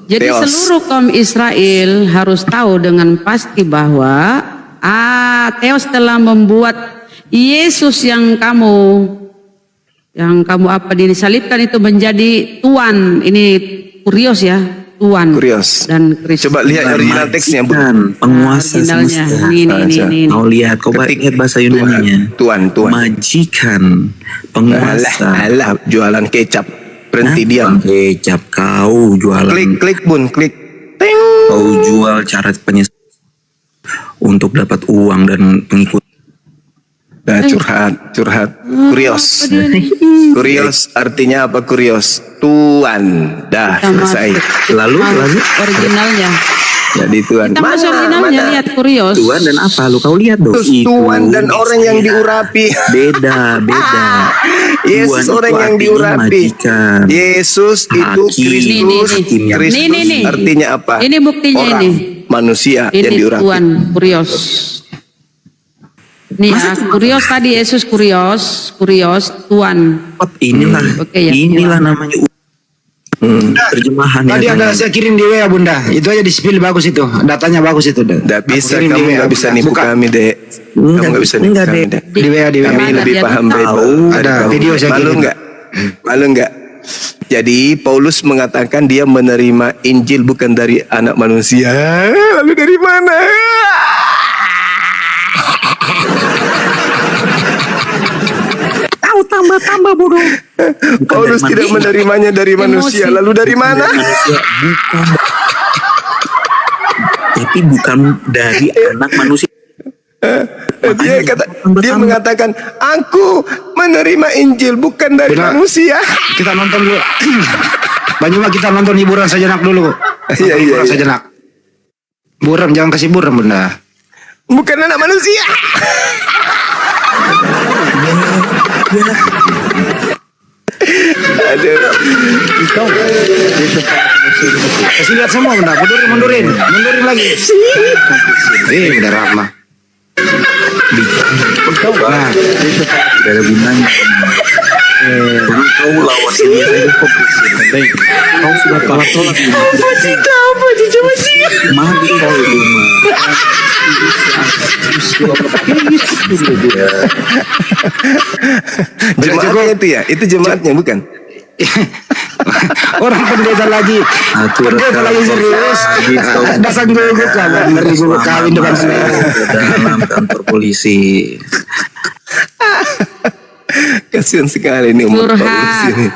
Jadi Theos. seluruh kaum Israel harus tahu dengan pasti bahwa Theos telah membuat Yesus yang kamu apa disalibkan itu menjadi Tuhan. Ini kurios ya, Tuhan. Kurios. Dan Kristus. Coba lihat original teksnya, Bu. Bukan penguasa Originalnya. semesta. Nih. Kau lihat, kau lihat bahasa Yunaninya. Tuhan. Majikan, penguasa. Alah, jualan kecap. Berhenti diam. Kecap kau jualan. Klik Bun, klik. Ting. Kau jual cara penyesat untuk dapat uang dan pengikut. Nah, curhat. Kurios. Kurios artinya apa kurios? Tuhan. Dah, Kita selesai. masuk. Lalu Originalnya. Jadi Tuhan. Kita masuk originalnya, lihat kurios. Tuhan dan apa? Lu kau lihat dong. Terus Itu Tuhan dan orang yang beda. diurapi. Beda. Yesus Tuhan orang itu yang artinya diurapi. majikan. Yesus itu Hakim. Kristus. Nih. Kristus Nih. artinya apa? Ini buktinya Orang, ini. manusia yang Ini diurapi. Tuhan kurios. Nih ya, kurios tadi Yesus kurios Tuhan. Inilah, Oke, ya. inilah namanya terjemahan Tadi ya. ada saya kirim di WA Bunda. Itu aja di spill bagus itu. Datanya bagus itu. Nggak bisa, Kirim di kamu WA, nggak bisa Bunda. nipu Buka. kami, Dek. Kamu nggak bisa nipu Enggak, kami, Dek. Dek. Di WA. Kami Mana lebih dia paham tahu? Bible. Ada video saya Malu kirim. nggak? Malu nggak? Jadi Paulus mengatakan dia menerima Injil bukan dari anak manusia. Lalu dari mana? Kau tambah bodoh. Paulus dari tidak manusia. menerimanya dari manusia. Lalu dari mana? Manusia bukan. Tapi bukan dari anak manusia. Dia mengatakan, aku menerima Injil bukan dari Benar. manusia. Kita nonton dulu. Banyuma kita nonton hiburan sejenak dulu. Iya. Hiburan sejenak. Buram, jangan kasih buram Bunda. Bukan anak manusia. Aduh. Kasih lihat semua Bunda. Mundurin lagi. Udah Rahma. Nah, Tidak ada gunanya. Karena kau lawan ini saja kau baik. Kau sudah tolak. Mati kau di rumah. Jemaatnya itu ya? Itu jemaatnya bukan? orang pendeta lagi. Pendeta lagi serius. Dasar guguk lah. Bener guguk kawin depan semua. Dalam kantor polisi. Kasihan sekali ini umur Curhat. Paulus ini.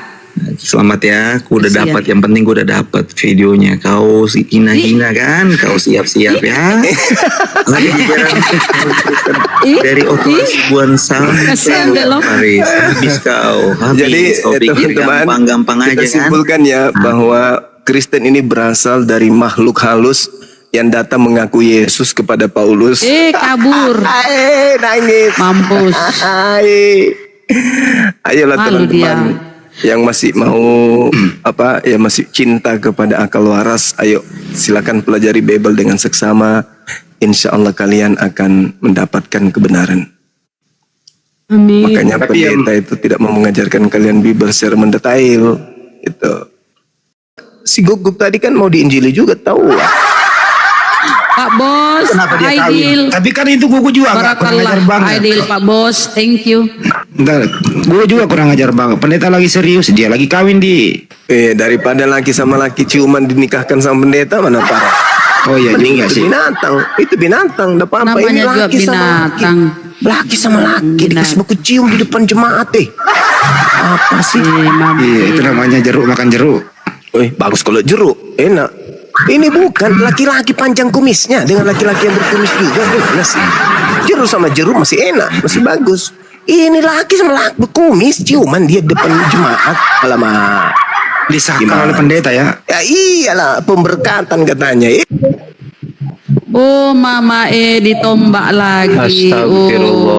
Selamat ya, aku udah Kasian. dapat. Yang penting gue udah dapat videonya. Kau si hina-hina kan? Kau siap-siap ya. Lagi bicara dari operasi buan sampai Kasian deh lo. Paris. Habis kau. Habis. Jadi Kau pikir teman-teman, gampang-gampang kita aja kan? simpulkan ya bahwa Kristen ini berasal dari makhluk halus yang datang mengaku Yesus kepada Paulus. Kabur. Nangis. Mampus. Ayolah Malu dia. teman-teman. yang masih mau apa ya, masih cinta kepada akal waras, ayo silakan pelajari Bible dengan seksama. Insya Allah kalian akan mendapatkan kebenaran. Amin. Makanya pendeta itu tidak mau mengajarkan kalian Bible secara mendetail. Itu si Guguk tadi kan mau diinjili juga, tahu lah. Pak Bos, Kenapa dia kawin? Aidil. Tapi kan itu gue juga nggak kurang ajar Barakallah, banget. Aidil Pak Bos, thank you. Bentar, gue juga kurang ajar banget. Pendeta lagi serius, dia lagi kawin di. Daripada laki sama laki ciuman dinikahkan sama pendeta, mana parah. Oh iya Mending juga itu sih. binatang, itu binatang. Udah apa-apa, ini Namanya juga laki sama laki. binatang. Laki sama laki dikasih baku cium di depan jemaat Apa sih? Iya, itu namanya jeruk makan jeruk. Wih, bagus kalau jeruk, enak. Ini bukan laki-laki panjang kumisnya dengan laki-laki yang berkumis juga, gimana sih? Jeruk sama jeruk masih enak, masih bagus. Ini laki sama laki berkumis, ciuman dia depan jemaat. Alamak. Disahkan Gimana? oleh pendeta ya. Ya iyalah, pemberkatan katanya. Oh, Mama ditombak lagi. Astagfirullah. Oh.